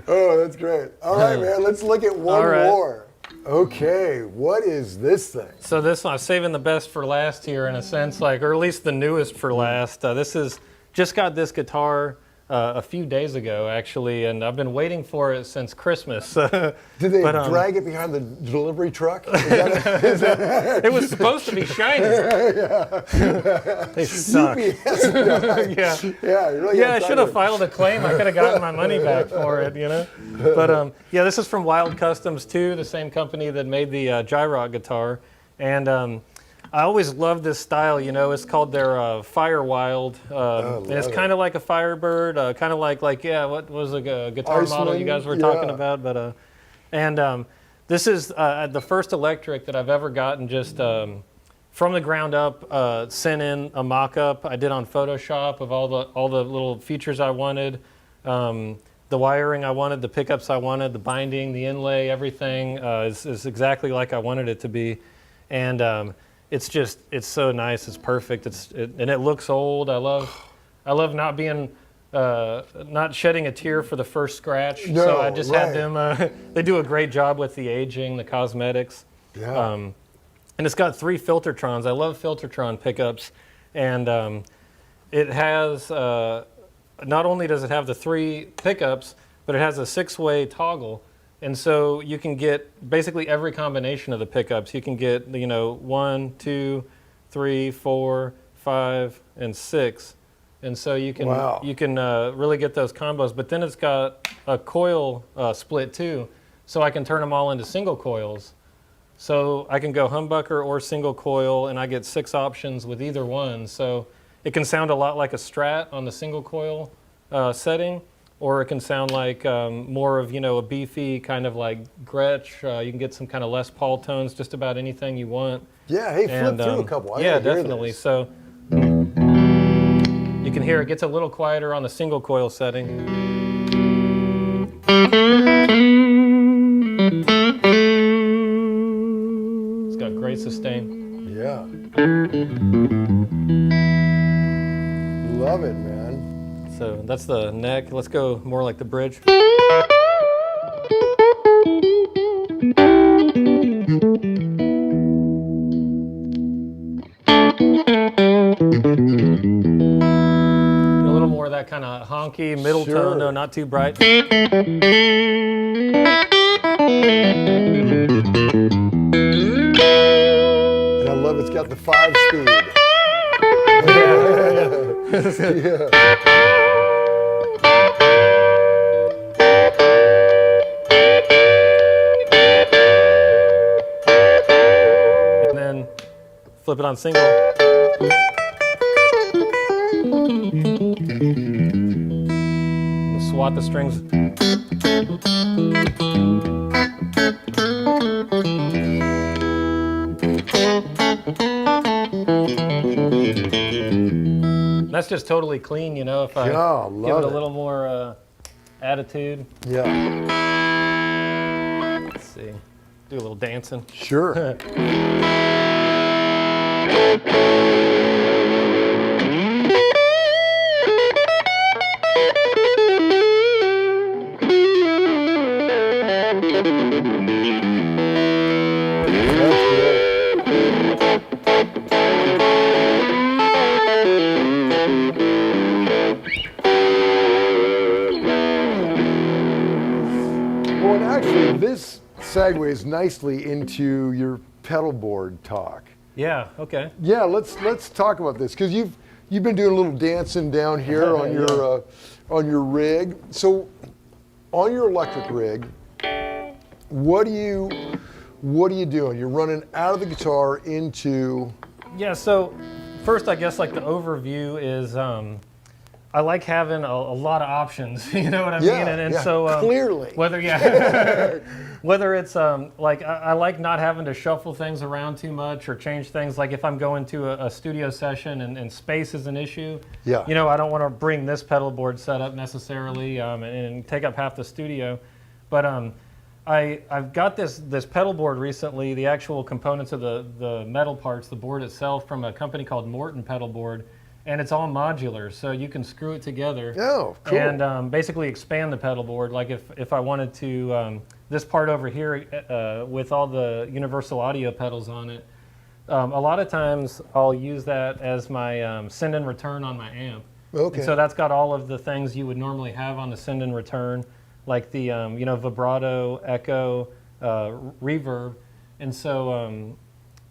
Oh, that's great. All right, man. Let's look at one more. Okay, what is this thing? So this one, I'm saving the best for last here in a sense, like, or at least the newest for last. This is, just got this guitar a few days ago, actually, and I've been waiting for it since Christmas. Did they drag it behind the delivery truck? It was supposed to be shiny. They suck. I should have filed a claim. I could have gotten my money back for it, you know. But this is from Wild Customs too, the same company that made the GYROCK guitar, and I always loved this style, you know. It's called their Firewild, and it's kind of like a Firebird, kind of like what was a guitar model you guys were talking about, but this is the first electric that I've ever gotten just from the ground up, sent in a mock-up I did on Photoshop of all the little features I wanted, the wiring I wanted, the pickups I wanted, the binding, the inlay, everything is exactly like I wanted it to be, and it's so nice. It's perfect. And it looks old. I love not being, not shedding a tear for the first scratch. No, so I just had them. They do a great job with the aging, the cosmetics. Yeah. And it's got 3 Filtertrons. I love Filtertron pickups, and it has. Not only does it have the 3 pickups, but it has a 6-way toggle. And so you can get basically every combination of the pickups. You can get, 1, 2, 3, 4, 5, and 6. And so you can really get those combos. But then it's got a coil split too, so I can turn them all into single coils. So I can go humbucker or single coil, and I get 6 options with either one. So it can sound a lot like a Strat on the single coil setting. Or it can sound like more of, a beefy kind of like Gretsch. You can get some kind of Les Paul tones, just about anything you want. Yeah, hey, flip through a couple. Yeah, definitely. So you can hear it gets a little quieter on the single coil setting. It's got great sustain. Yeah. Love it, man. So that's the neck. Let's go more like the bridge. A little more of that kind of honky middle tone, no, not too bright. And I love it's got the 5-speed. Yeah. And then flip it on single. Swat the strings. That's just totally clean, if I give it a little more attitude. Yeah. Let's see. Do a little dancing. Sure. Well, and actually, this segues nicely into your pedalboard talk. Yeah. Okay. Yeah, let's talk about this because you've been doing a little dancing down here on your rig. So, on your electric rig, what are you doing? You're running out of the guitar into. Yeah. So, first, I guess like the overview is. I like having a lot of options, you know what I Yeah, mean? And yeah, so clearly. whether whether it's like I like not having to shuffle things around too much or change things. Like if I'm going to a studio session and space is an issue, Yeah. you know, I don't want to bring this pedal board set up necessarily and take up half the studio. But I've got this pedal board recently, the actual components of the metal parts, the board itself, from a company called Morton Pedalboard. And it's all modular, so you can screw it together Oh, cool. and basically expand the pedal board. Like if I wanted to, this part over here with all the universal audio pedals on it, a lot of times I'll use that as my send and return on my amp. Okay. And so that's got all of the things you would normally have on the send and return, like the you know, vibrato, echo, reverb, and so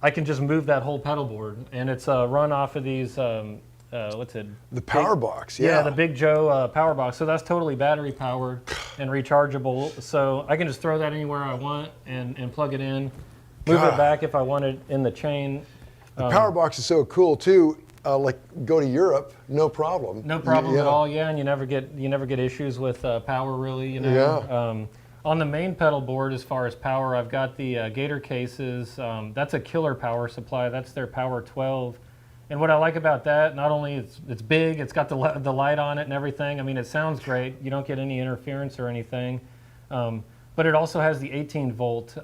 I can just move that whole pedal board, and it's run off of these. What's it? The power box, yeah. Yeah, the Big Joe power box. So that's totally battery powered and rechargeable. So I can just throw that anywhere I want and plug it in, move God. it back if I want it in the chain. The power box is so cool too. Like go to Europe, no problem. No problem Yeah. at all. Yeah, and you never get issues with power really. You know. Yeah. On the main pedal board, as far as power, I've got the Gator cases. That's a killer power supply. That's their Power 12. And what I like about that, not only it's big, it's got the light on it and everything. I mean, it sounds great. You don't get any interference or anything. But it also has the 18 volt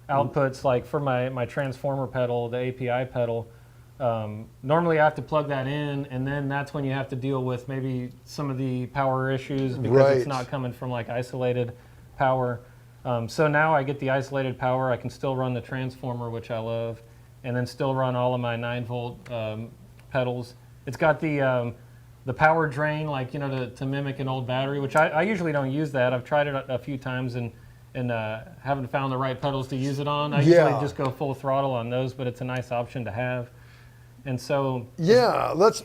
outputs, like for my transformer pedal, the API pedal. Normally I have to plug that in, and then that's when you have to deal with maybe some of the power issues because Right. it's not coming from like isolated power. So now I get the isolated power. I can still run the transformer, which I love, and then still run all of my 9 volt pedals. It's got the power drain, like, you know, to mimic an old battery, which I usually don't use that. I've tried it a few times and haven't found the right pedals to use it on. I usually just go full throttle on those, but it's a nice option to have. And so Yeah, let's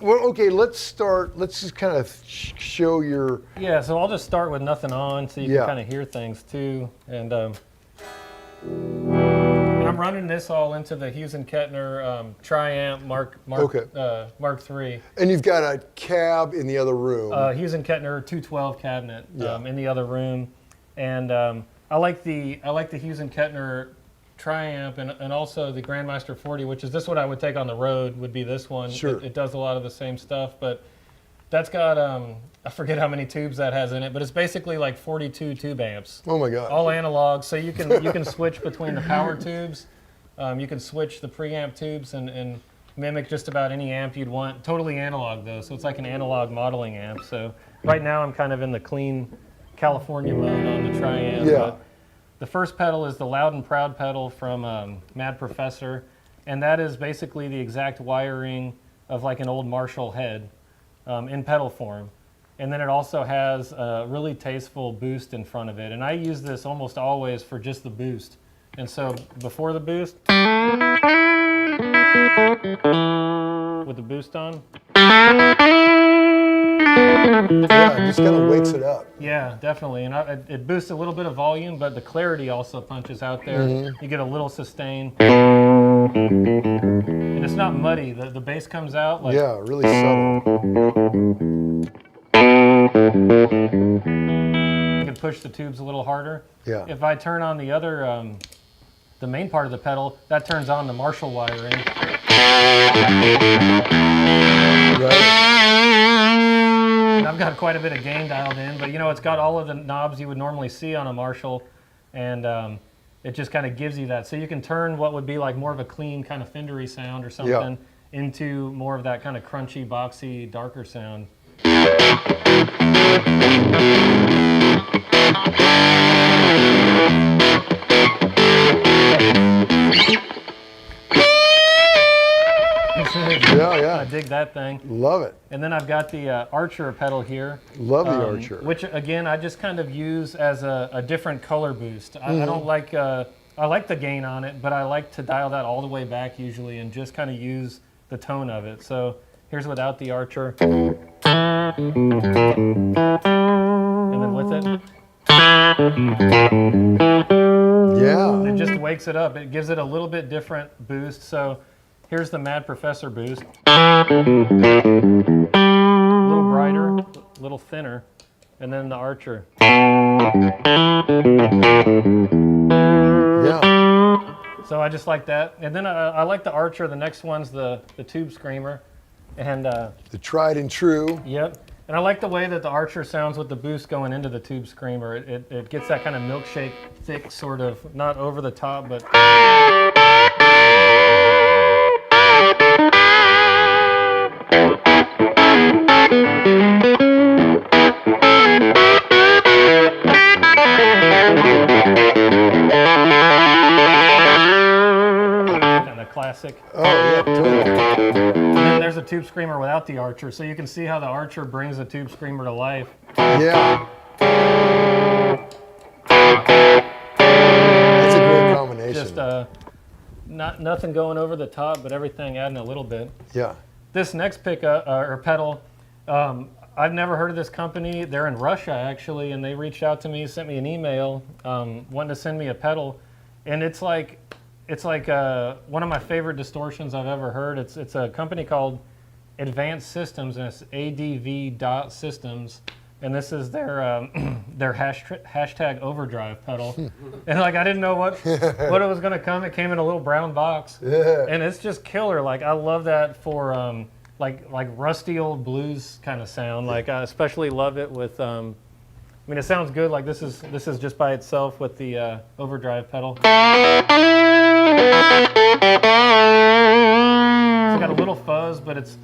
start. Let's just kind of show your. yeah, so I'll just start with nothing on so you Yeah. can kind of hear things too. And I'm running this all into the Hughes & Kettner Triamp Mark III. And you've got a cab in the other room. Hughes & Kettner 212 cabinet Yeah. in the other room. And I like the Hughes & Kettner Triamp and also the Grandmaster 40, which is this one I would take on the road, would be this one. Sure. It does a lot of the same stuff, but that's got, I forget how many tubes that has in it, but it's basically like 42 tube amps. Oh my God. All analog, so you can switch between the power tubes. You can switch the preamp tubes and mimic just about any amp you'd want. Totally analog though, so it's like an analog modeling amp. So right now I'm kind of in the clean California mode on the Triamp. Yeah. But the first pedal is the Loud and Proud pedal from Mad Professor, and that is basically the exact wiring of like an old Marshall head in pedal form. And then it also has a really tasteful boost in front of it. And I use this almost always for just the boost. And so before the boost, with the boost on. Yeah, it just kind of wakes it up. Yeah, definitely. And it boosts a little bit of volume, but the clarity also punches out there. You get a little sustain. And it's not muddy. The bass comes out like... Yeah, really subtle. You can push the tubes a little harder. Yeah. If I turn on the other, the main part of the pedal, that turns on the Marshall wiring. Right. And I've got quite a bit of gain dialed in, but you know, it's got all of the knobs you would normally see on a Marshall, and it just kind of gives you that. So you can turn what would be like more of a clean kind of Fendery sound or something into more of that kind of crunchy, boxy, darker sound. Yeah. I dig that thing. Love it. And then I've got the Archer pedal here. Love the Archer. Which again, I just kind of use as a different color boost. I don't like, I like the gain on it, but I like to dial that all the way back usually and just kind of use the tone of it. So here's without the Archer. And then with it. Yeah. It just wakes it up. It gives it a little bit different boost. So here's the Mad Professor boost. A little brighter, a little thinner, and then the Archer. Yeah. So I just like that. And then I like the Archer. The next one's the Tube Screamer. And The tried and true. yep. And I like the way that the Archer sounds with the boost going into the Tube Screamer. It gets that kind of milkshake thick sort of, not over the top, but... kind of classic. Oh, yeah, totally. And then there's a Tube Screamer without the Archer, so you can see how the Archer brings the Tube Screamer to life. Yeah. That's a great combination. Just nothing going over the top, but everything adding a little bit. Yeah. This next pickup or pedal, I've never heard of this company. They're in Russia actually, and they reached out to me, sent me an email, wanting to send me a pedal, and it's like one of my favorite distortions I've ever heard. It's a company called Advanced Systems, and it's ADV.systems, and this is their their hashtag overdrive pedal. And like I didn't know what it was gonna come. It came in a little brown box, Yeah. and it's just killer. Like I love that for like rusty old blues kind of sound. Like I especially love it with. I mean, it sounds good. Like this is just by itself with the overdrive pedal. It's got a little fuzz, but it's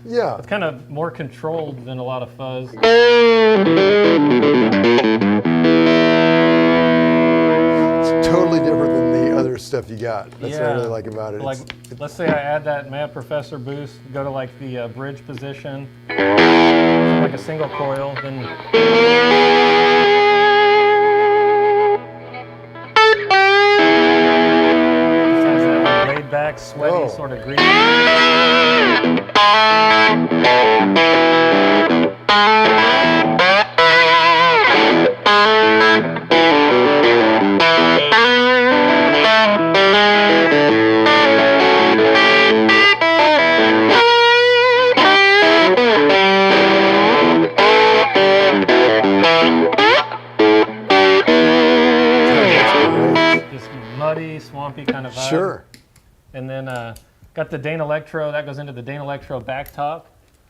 kind of more controlled than a lot of fuzz. It's totally different than the other stuff you got. That's what I really like about it. Like, let's say I add that Mad Professor boost, go to like the bridge position, like a single coil, then. Back, sweaty, sort of green. Just muddy, swampy kind of vibe. Sure. And then got the Dane Electro, that goes into the Dane Electro back top,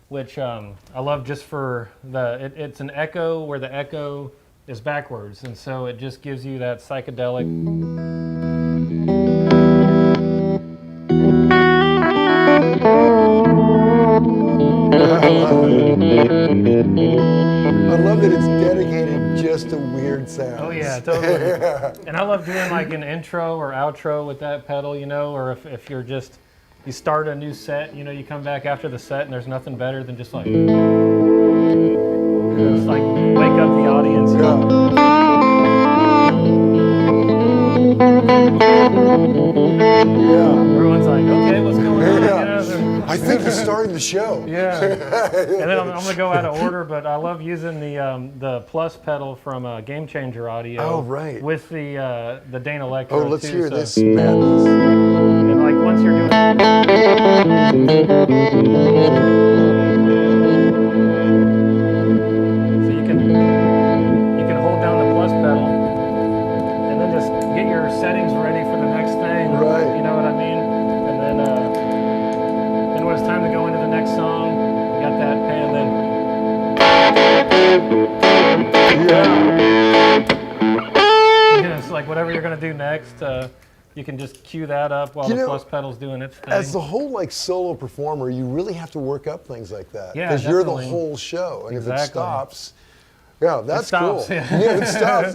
which I love just for it's an echo where the echo is backwards. And so it just gives you that psychedelic. I love that it's dedicated just to weird sounds. Oh yeah, totally. And I love doing like an intro or outro with that pedal, you know, or if you're just, you start a new set, you know, you come back after the set and there's nothing better than just like, wake up the audience. Yeah. Everyone's like, okay, what's going on? Yeah. You know, I think you're starting the show. yeah. And then I'm gonna go out of order, but I love using the plus pedal from Game Changer Audio. Oh, right. With the Dane Electro. Oh, let's too, hear so- this madness. And like once you're doing. So you can hold down the plus pedal and then just get your settings ready for the next thing. Right. You know what I mean? And then when it's time to go into the next song, you got that pan then. Yeah. It's like whatever you're gonna do next, you can just cue that up while the plus pedal's doing its thing. As the whole like solo performer, you really have to work up things like that. Yeah, because you're the definitely. whole show, and if it Exactly. stops, yeah, that's stops, cool. yeah. Yeah, it stops.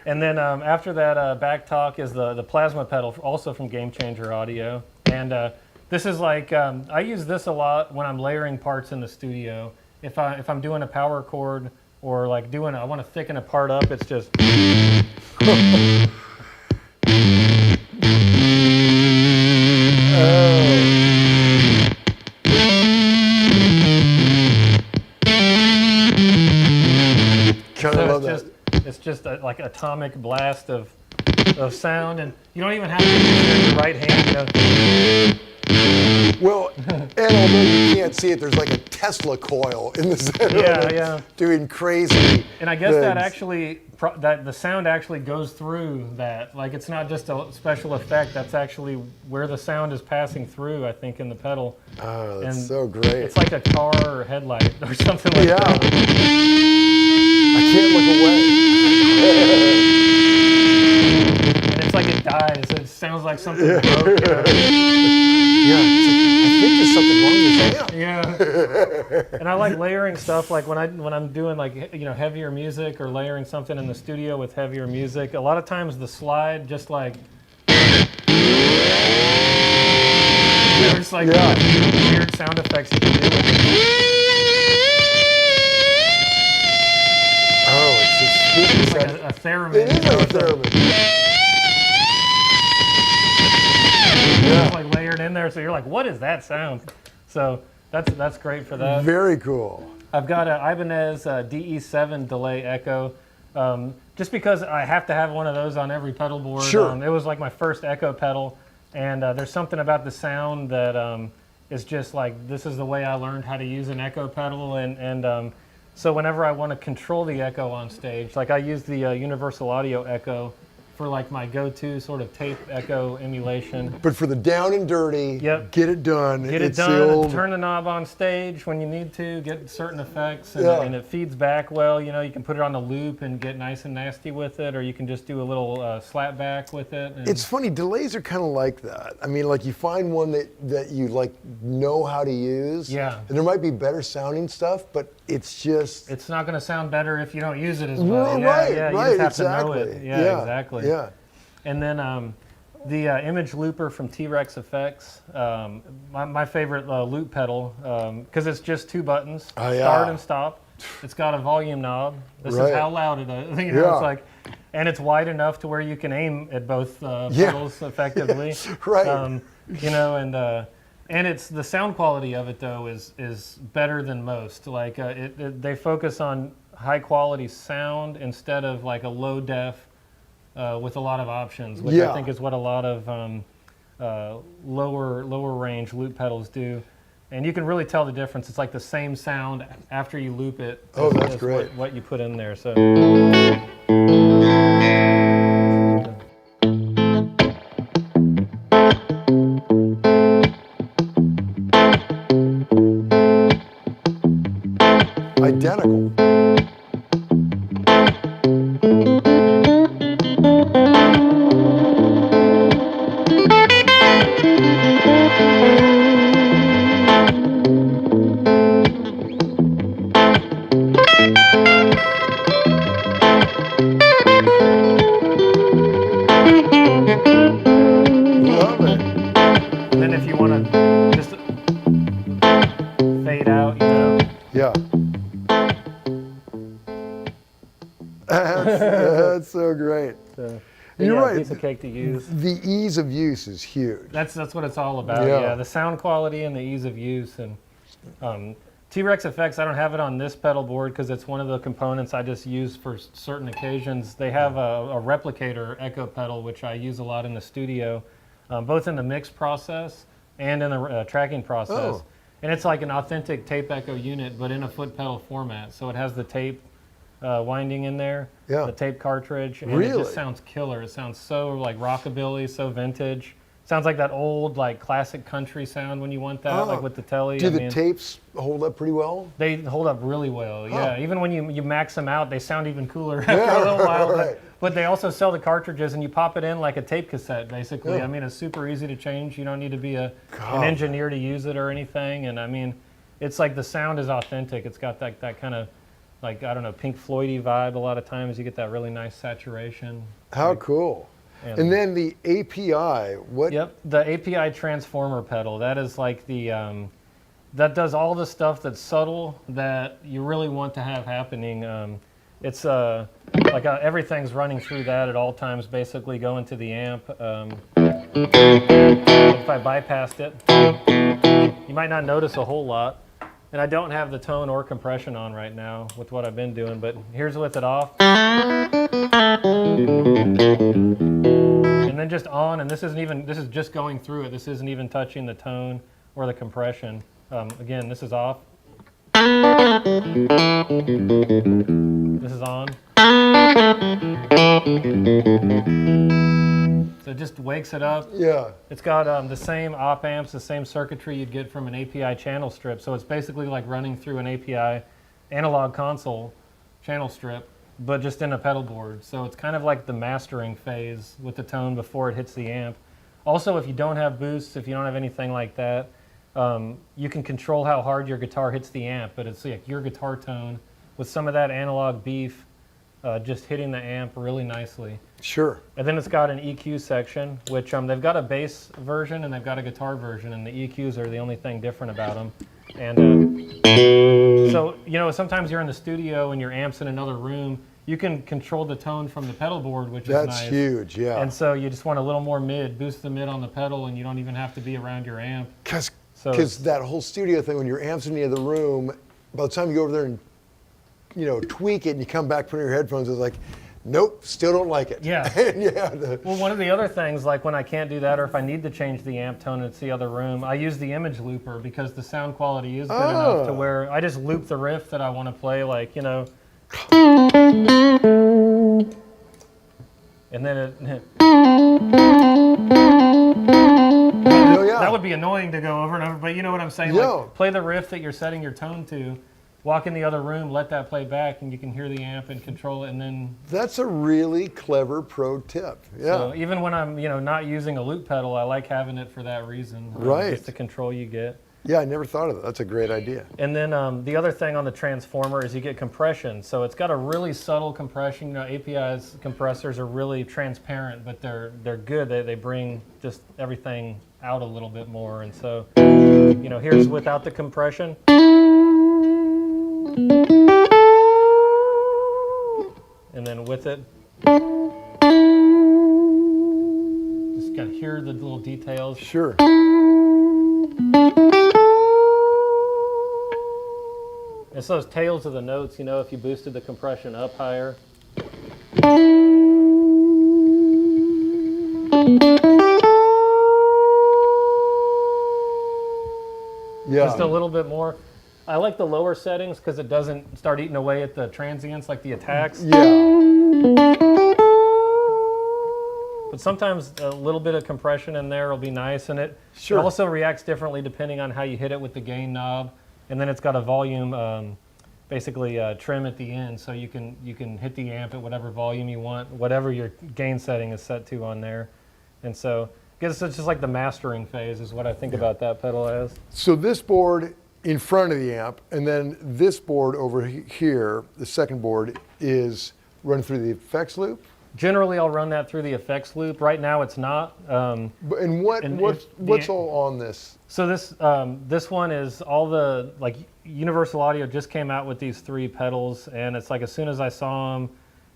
And then after that, back talk is the plasma pedal, also from Game Changer Audio. And this is like I use this a lot when I'm layering parts in the studio. If I'm doing a power chord or like I want to thicken a part up, it's just. Kind of love that. It's just a, like atomic blast of sound, and you don't even have to use your right hand. You know. Well, and although you can't see it, there's like a Tesla coil in the center of it doing crazy And I guess things. that actually, that the sound actually goes through that. Like it's not just a special effect, that's actually where the sound is passing through, I think, in the pedal. Oh, that's and so great. It's like a car headlight or something like that. I can't look away. And it's like it dies. It sounds like something broke. You know? Yeah, I think there's something wrong with this amp. Yeah. And I like layering stuff. Like when I'm doing like heavier music or layering something in the studio with heavier music. A lot of times the slide just like there's like weird sound effects you can do with it. Oh, it's a spooky It's like sound. a theremin. It is like a theremin. It's like layered in there, so you're like, what is that sound? So that's great for that. Very cool. I've got an Ibanez DE7 delay echo, just because I have to have one of those on every pedal board. Sure. It was like my first echo pedal, and there's something about the sound that is just like, this is the way I learned how to use an echo pedal, and so whenever I want to control the echo on stage, like I use the Universal Audio Echo for like my go-to sort of tape echo emulation. But for the down and dirty, get it done. Get it done, turn the knob on stage when you need to, get certain effects, and it feeds back well. You know, you can put it on the loop and get nice and nasty with it, or you can just do a little slap back with it. And it's funny, delays are kind of like that. I mean, like you find one that you like know how to use. Yeah. And there might be better sounding stuff, but it's just... It's not going to sound better if you don't use it as well. Right, you just have to know it. Yeah, exactly. Yeah. And then the image looper from T-Rex Effects, my favorite loop pedal, because it's just two buttons, start and stop. It's got a volume knob. This is how loud it is. You know, it's like, and it's wide enough to where you can aim at both pedals effectively. Right. You know, and it's the sound quality of it though is better than most. Like they focus on high quality sound instead of like a low def. With a lot of options, which I think is what a lot of lower range loop pedals do, and you can really tell the difference. It's like the same sound after you loop it. Oh, that's great. What you put in there. So. Identical. That's so great. You're right. Piece of cake to use. The ease of use is huge. That's what it's all about. Yeah, the sound quality and the ease of use. And T-Rex Effects, I don't have it on this pedal board because it's one of the components I just use for certain occasions. They have a Replicator echo pedal, which I use a lot in the studio, both in the mix process and in the tracking process. Oh. And it's like an authentic tape echo unit, but in a foot pedal format. So it has the tape winding in there, the tape cartridge, and it just sounds killer. It sounds so like rockabilly, so vintage. Sounds like that old like classic country sound when you want that, like with the telly. Do the tapes hold up pretty well? They hold up really well, yeah. Even when you max them out, they sound even cooler after a little while. But they also sell the cartridges, and you pop it in like a tape cassette, basically. I mean, it's super easy to change. You don't need to be an engineer to use it or anything. And I mean, it's like the sound is authentic. It's got that kind of, like, I don't know, Pink Floyd-y vibe. A lot of times you get that really nice saturation. How cool. And then the API, what? Yep, the API transformer pedal. That is like the, that does all the stuff that's subtle that you really want to have happening. It's like everything's running through that at all times, basically going to the amp. If I bypassed it, you might not notice a whole lot. And I don't have the tone or compression on right now with what I've been doing, but here's with it off. And then just on, and this is just going through it. This isn't even touching the tone or the compression. Again, this is off. This is on. So it just wakes it up. Yeah. It's got the same op amps, the same circuitry you'd get from an API channel strip. So it's basically like running through an API analog console channel strip, but just in a pedal board. So it's kind of like the mastering phase with the tone before it hits the amp. Also, if you don't have boosts, if you don't have anything like that, you can control how hard your guitar hits the amp, but it's like your guitar tone with some of that analog beef just hitting the amp really nicely. Sure. And then it's got an EQ section, which they've got a bass version and they've got a guitar version, and the EQs are the only thing different about them. And so, you know, sometimes you're in the studio and your amp's in another room, you can control the tone from the pedal board, which is nice. That's huge, yeah. And so you just want a little more mid, boost the mid on the pedal, and you don't even have to be around your amp. Because that whole studio thing, when your amp's in the other room, by the time you go over there and, you know, tweak it and you come back, put in your headphones, it's like, nope, still don't like it. Yeah. Yeah. Well, one of the other things, like when I can't do that or if I need to change the amp tone and it's the other room, I use the image looper because the sound quality is good enough to where I just loop the riff that I want to play, like, you know. And then it... That would be annoying to go over and over, but you know what I'm saying? Yeah. Like, play the riff that you're setting your tone to, walk in the other room, let that play back, and you can hear the amp and control it, and then... That's a really clever pro tip, yeah. So even when I'm, you know, not using a loop pedal, I like having it for that reason. Right. Just the control you get. Yeah, I never thought of that. That's a great idea. And then the other thing on the transformer is you get compression. So it's got a really subtle compression. You know, API's compressors are really transparent, but they're good. They bring just everything out a little bit more. And so, you know, here's without the compression. And then with it, just got to hear the little details. Sure. It's those tails of the notes, you know, if you boosted the compression up higher. Yeah. Just a little bit more. I like the lower settings because it doesn't start eating away at the transients like the attacks. Yeah. But sometimes a little bit of compression in there will be nice, and it also reacts differently depending on how you hit it with the gain knob. And then it's got a volume, basically trim at the end, so you can hit the amp at whatever volume you want, whatever your gain setting is set to on there. And so I guess it's just like the mastering phase is what I think about that pedal as. So this board in front of the amp, and then this board over here, the second board, is run through the effects loop? Generally, I'll run that through the effects loop. Right now, it's not. And what's all on this? So this one is all the, like, Universal Audio just came out with these 3 pedals, and it's like as soon as I saw them,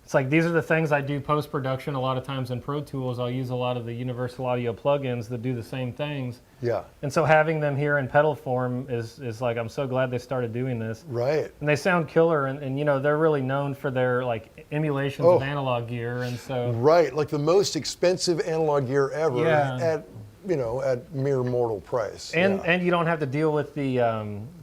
it's like these are the things I do post-production a lot of times in Pro Tools. I'll use a lot of the Universal Audio plugins that do the same things. Yeah. And so having them here in pedal form is like, I'm so glad they started doing this. Right. And they sound killer, and you know, they're really known for their like emulations of analog gear, and so. Right, like the most expensive analog gear ever at, you know, at mere mortal price. And you don't have to deal with the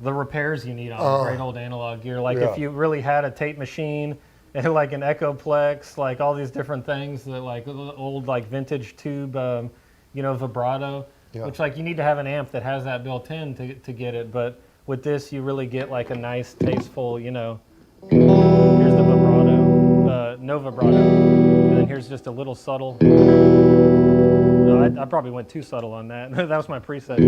repairs you need on great old analog gear. Like if you really had a tape machine and like an Echoplex, like all these different things that like old like vintage tube, you know, vibrato, which like you need to have an amp that has that built in to get it. But with this, you really get like a nice, tasteful, you know, here's the vibrato, no vibrato, and then here's just a little subtle. No, I probably went too subtle on that. That was my preset.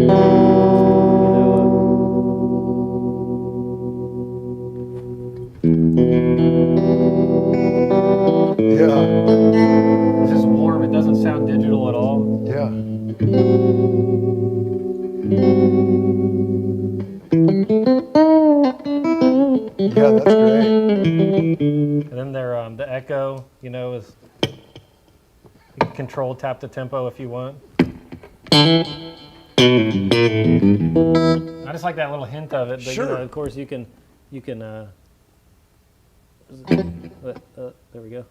You know, it's just warm. It doesn't sound digital at all. Yeah. Yeah, that's great. And then the echo, you know, is you can control tap the tempo if you want. I just like that little hint of it, but you know, of course you can there we go.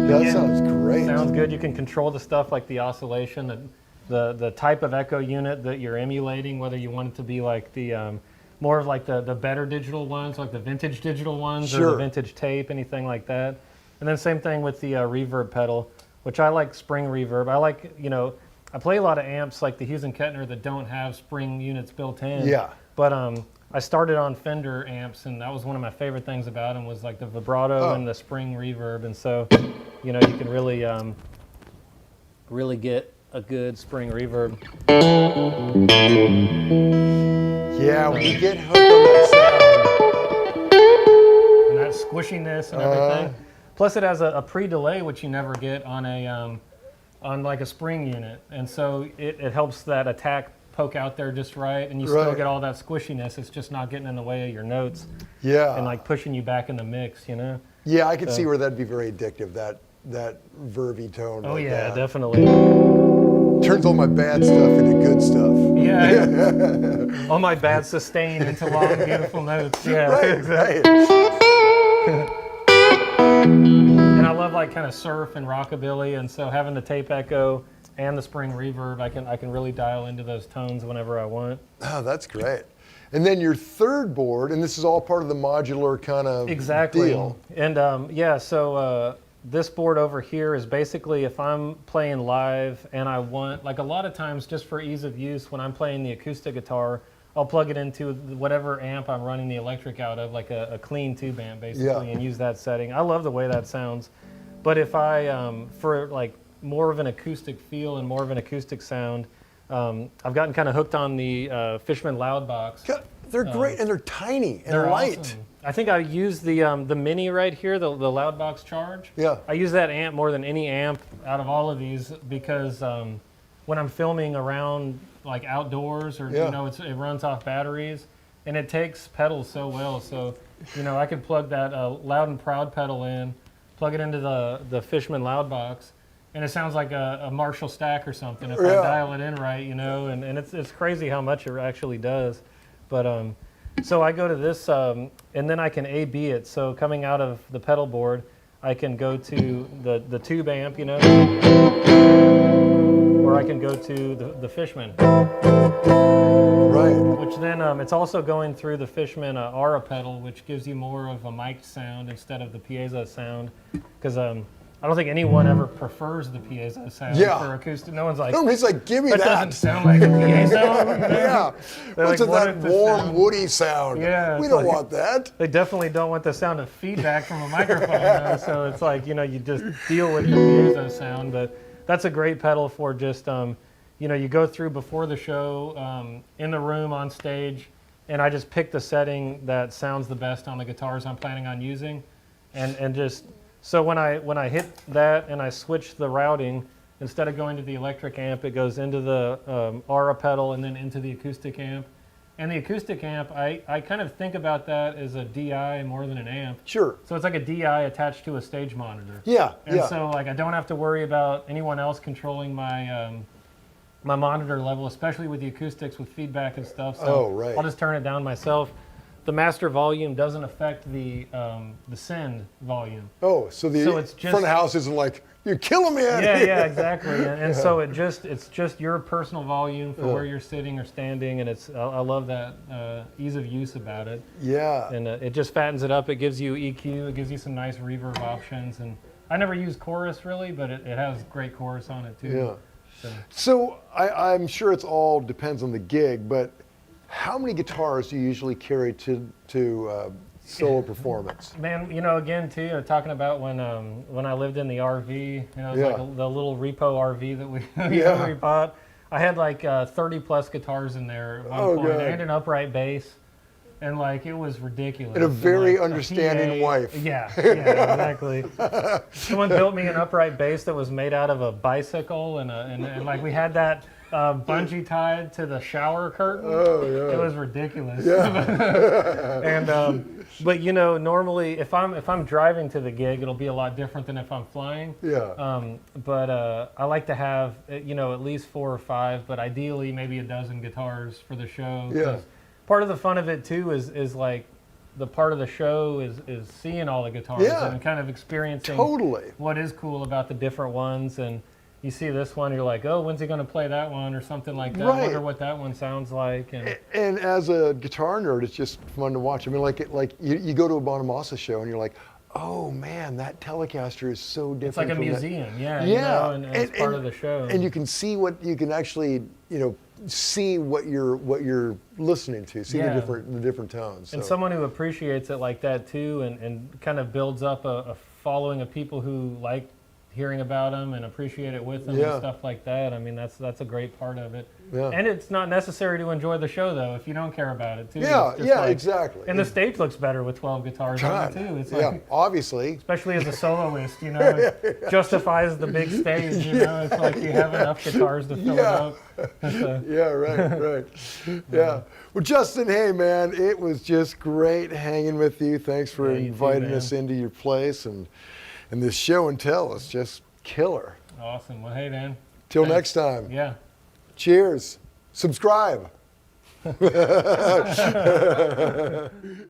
That Again, sounds great. Sounds good. You can control the stuff like the oscillation, the type of echo unit that you're emulating, whether you want it to be like the more of like the better digital ones, like the vintage digital ones, or the vintage tape, anything like that. And then same thing with the reverb pedal, which I like spring reverb. I like, you know, I play a lot of amps like the Hughes and Kettner that don't have spring units built in. Yeah. But I started on Fender amps, and that was one of my favorite things about them was like the vibrato and the spring reverb. And so, you know, you can really, really get a good spring reverb. Yeah, when you get hooked on that sound. And that squishiness and everything. Plus it has a pre-delay, which you never get on a on like a spring unit. And so it helps that attack poke out there just right, and you still get all that squishiness. It's just not getting in the way of your notes. Yeah. And like pushing you back in the mix, you know? Yeah, I could see where that'd be very addictive, that verby tone. Oh like yeah, that. definitely. Turns all my bad stuff into good stuff. Yeah. All my bad sustain into long, beautiful notes. Yeah. Right. And I love like kind of surf and rockabilly, and so having the tape echo and the spring reverb, I can really dial into those tones whenever I want. Oh, that's great. And then your third board, and this is all part of the modular kind of deal. And yeah, so this board over here is basically if I'm playing live and I want, like a lot of times just for ease of use, when I'm playing the acoustic guitar, I'll plug it into whatever amp I'm running the electric out of, like a clean tube amp basically, and use that setting. I love the way that sounds. But if I, for like more of an acoustic feel and more of an acoustic sound, I've gotten kind of hooked on the Fishman Loudbox. They're great, and they're tiny and they're light. Awesome. I think I use the mini right here, the Loudbox Charge. Yeah. I use that amp more than any amp out of all of these because when I'm filming around like outdoors or you know it runs off batteries and it takes pedals so well. So you know I can plug that Loud and Proud pedal in, plug it into the Fishman Loudbox, and it sounds like a Marshall stack or something if I dial it in right, you know. And it's crazy how much it actually does. But so I go to this, and then I can A/B it. So coming out of the pedal board, I can go to the tube amp, you know, or I can go to the Fishman. Right. Which then it's also going through the Fishman Aura pedal, which gives you more of a mic'd sound instead of the piezo sound, because I don't think anyone ever prefers the piezo sound for acoustic. No one's like, nobody's like, give me that. Doesn't sound like a piezo. Yeah. What's like, that warm, woody sound? Yeah. We don't want that. They definitely don't want the sound of feedback from a microphone, though, so it's like, you know, you just deal with the piezo sound. But that's a great pedal for just, you know, you go through before the show, in the room, on stage, and I just pick the setting that sounds the best on the guitars I'm planning on using, and just... So when I hit that and I switch the routing, instead of going to the electric amp, it goes into the Aura pedal and then into the acoustic amp. And the acoustic amp, I kind of think about that as a DI more than an amp. Sure. So it's like a DI attached to a stage monitor. Yeah. And so like I don't have to worry about anyone else controlling my my monitor level, especially with the acoustics with feedback and stuff. So I'll just turn it down myself. The master volume doesn't affect the send volume. Oh, so it's just, front of house isn't like, you're killing me out here. Yeah, exactly. And so it's just your personal volume for where you're sitting or standing, and I love that ease of use about it. Yeah. And it just fattens it up. It gives you EQ. It gives you some nice reverb options. And I never use chorus really, but it has great chorus on it too. Yeah. So I'm sure it's all depends on the gig, but how many guitars do you usually carry to solo performance? Man, you know, again too, talking about when I lived in the RV, you know, it was like the little repo RV that we bought. I had like 30 plus guitars in there at one point, and an upright bass, and like it was ridiculous. And a very like, understanding wife. Yeah, exactly. Someone built me an upright bass that was made out of a bicycle, and like we had that. Bungee tied to the shower curtain. Oh, yeah. It was ridiculous. Yeah. And but you know, normally if I'm driving to the gig, it'll be a lot different than if I'm flying. Yeah. But I like to have you know at least 4 or 5, but ideally maybe a dozen guitars for the show. Yeah. Part of the fun of it too is like the part of the show is seeing all the guitars Yeah. and kind of experiencing Totally. what is cool about the different ones. And you see this one, you're like, oh, when's he going to play that one or something like that? I Right. wonder what that one sounds like. And as a guitar nerd, it's just fun to watch. I mean, like you go to a Bonamassa show and you're like, oh man, that Telecaster is so different. It's like a from that. museum, yeah. Yeah, You know, and it's part of the show. And you can see what you can actually, see what you're listening to, see Yeah. the different tones. And so. someone who appreciates it like that too, and kind of builds up a following of people who like hearing about them and appreciate it with them Yeah. and stuff like that. I mean, that's a great part of it. Yeah. And it's not necessary to enjoy the show though if you don't care about it too. Yeah, It's just yeah, like- exactly. And the stage looks better with 12 guitars on it too. It's yeah, like, obviously. especially as a soloist, it justifies the big stage. It's like you have enough guitars to fill Yeah. it up. Yeah, right. Yeah. Well, Justin, hey, man, it was just great hanging with you. Thanks for Yeah, you too, inviting man. us into your place. And this show and tell is just killer. Awesome. Well, hey, Dan. Till Thanks. next time. Yeah. Cheers. Subscribe.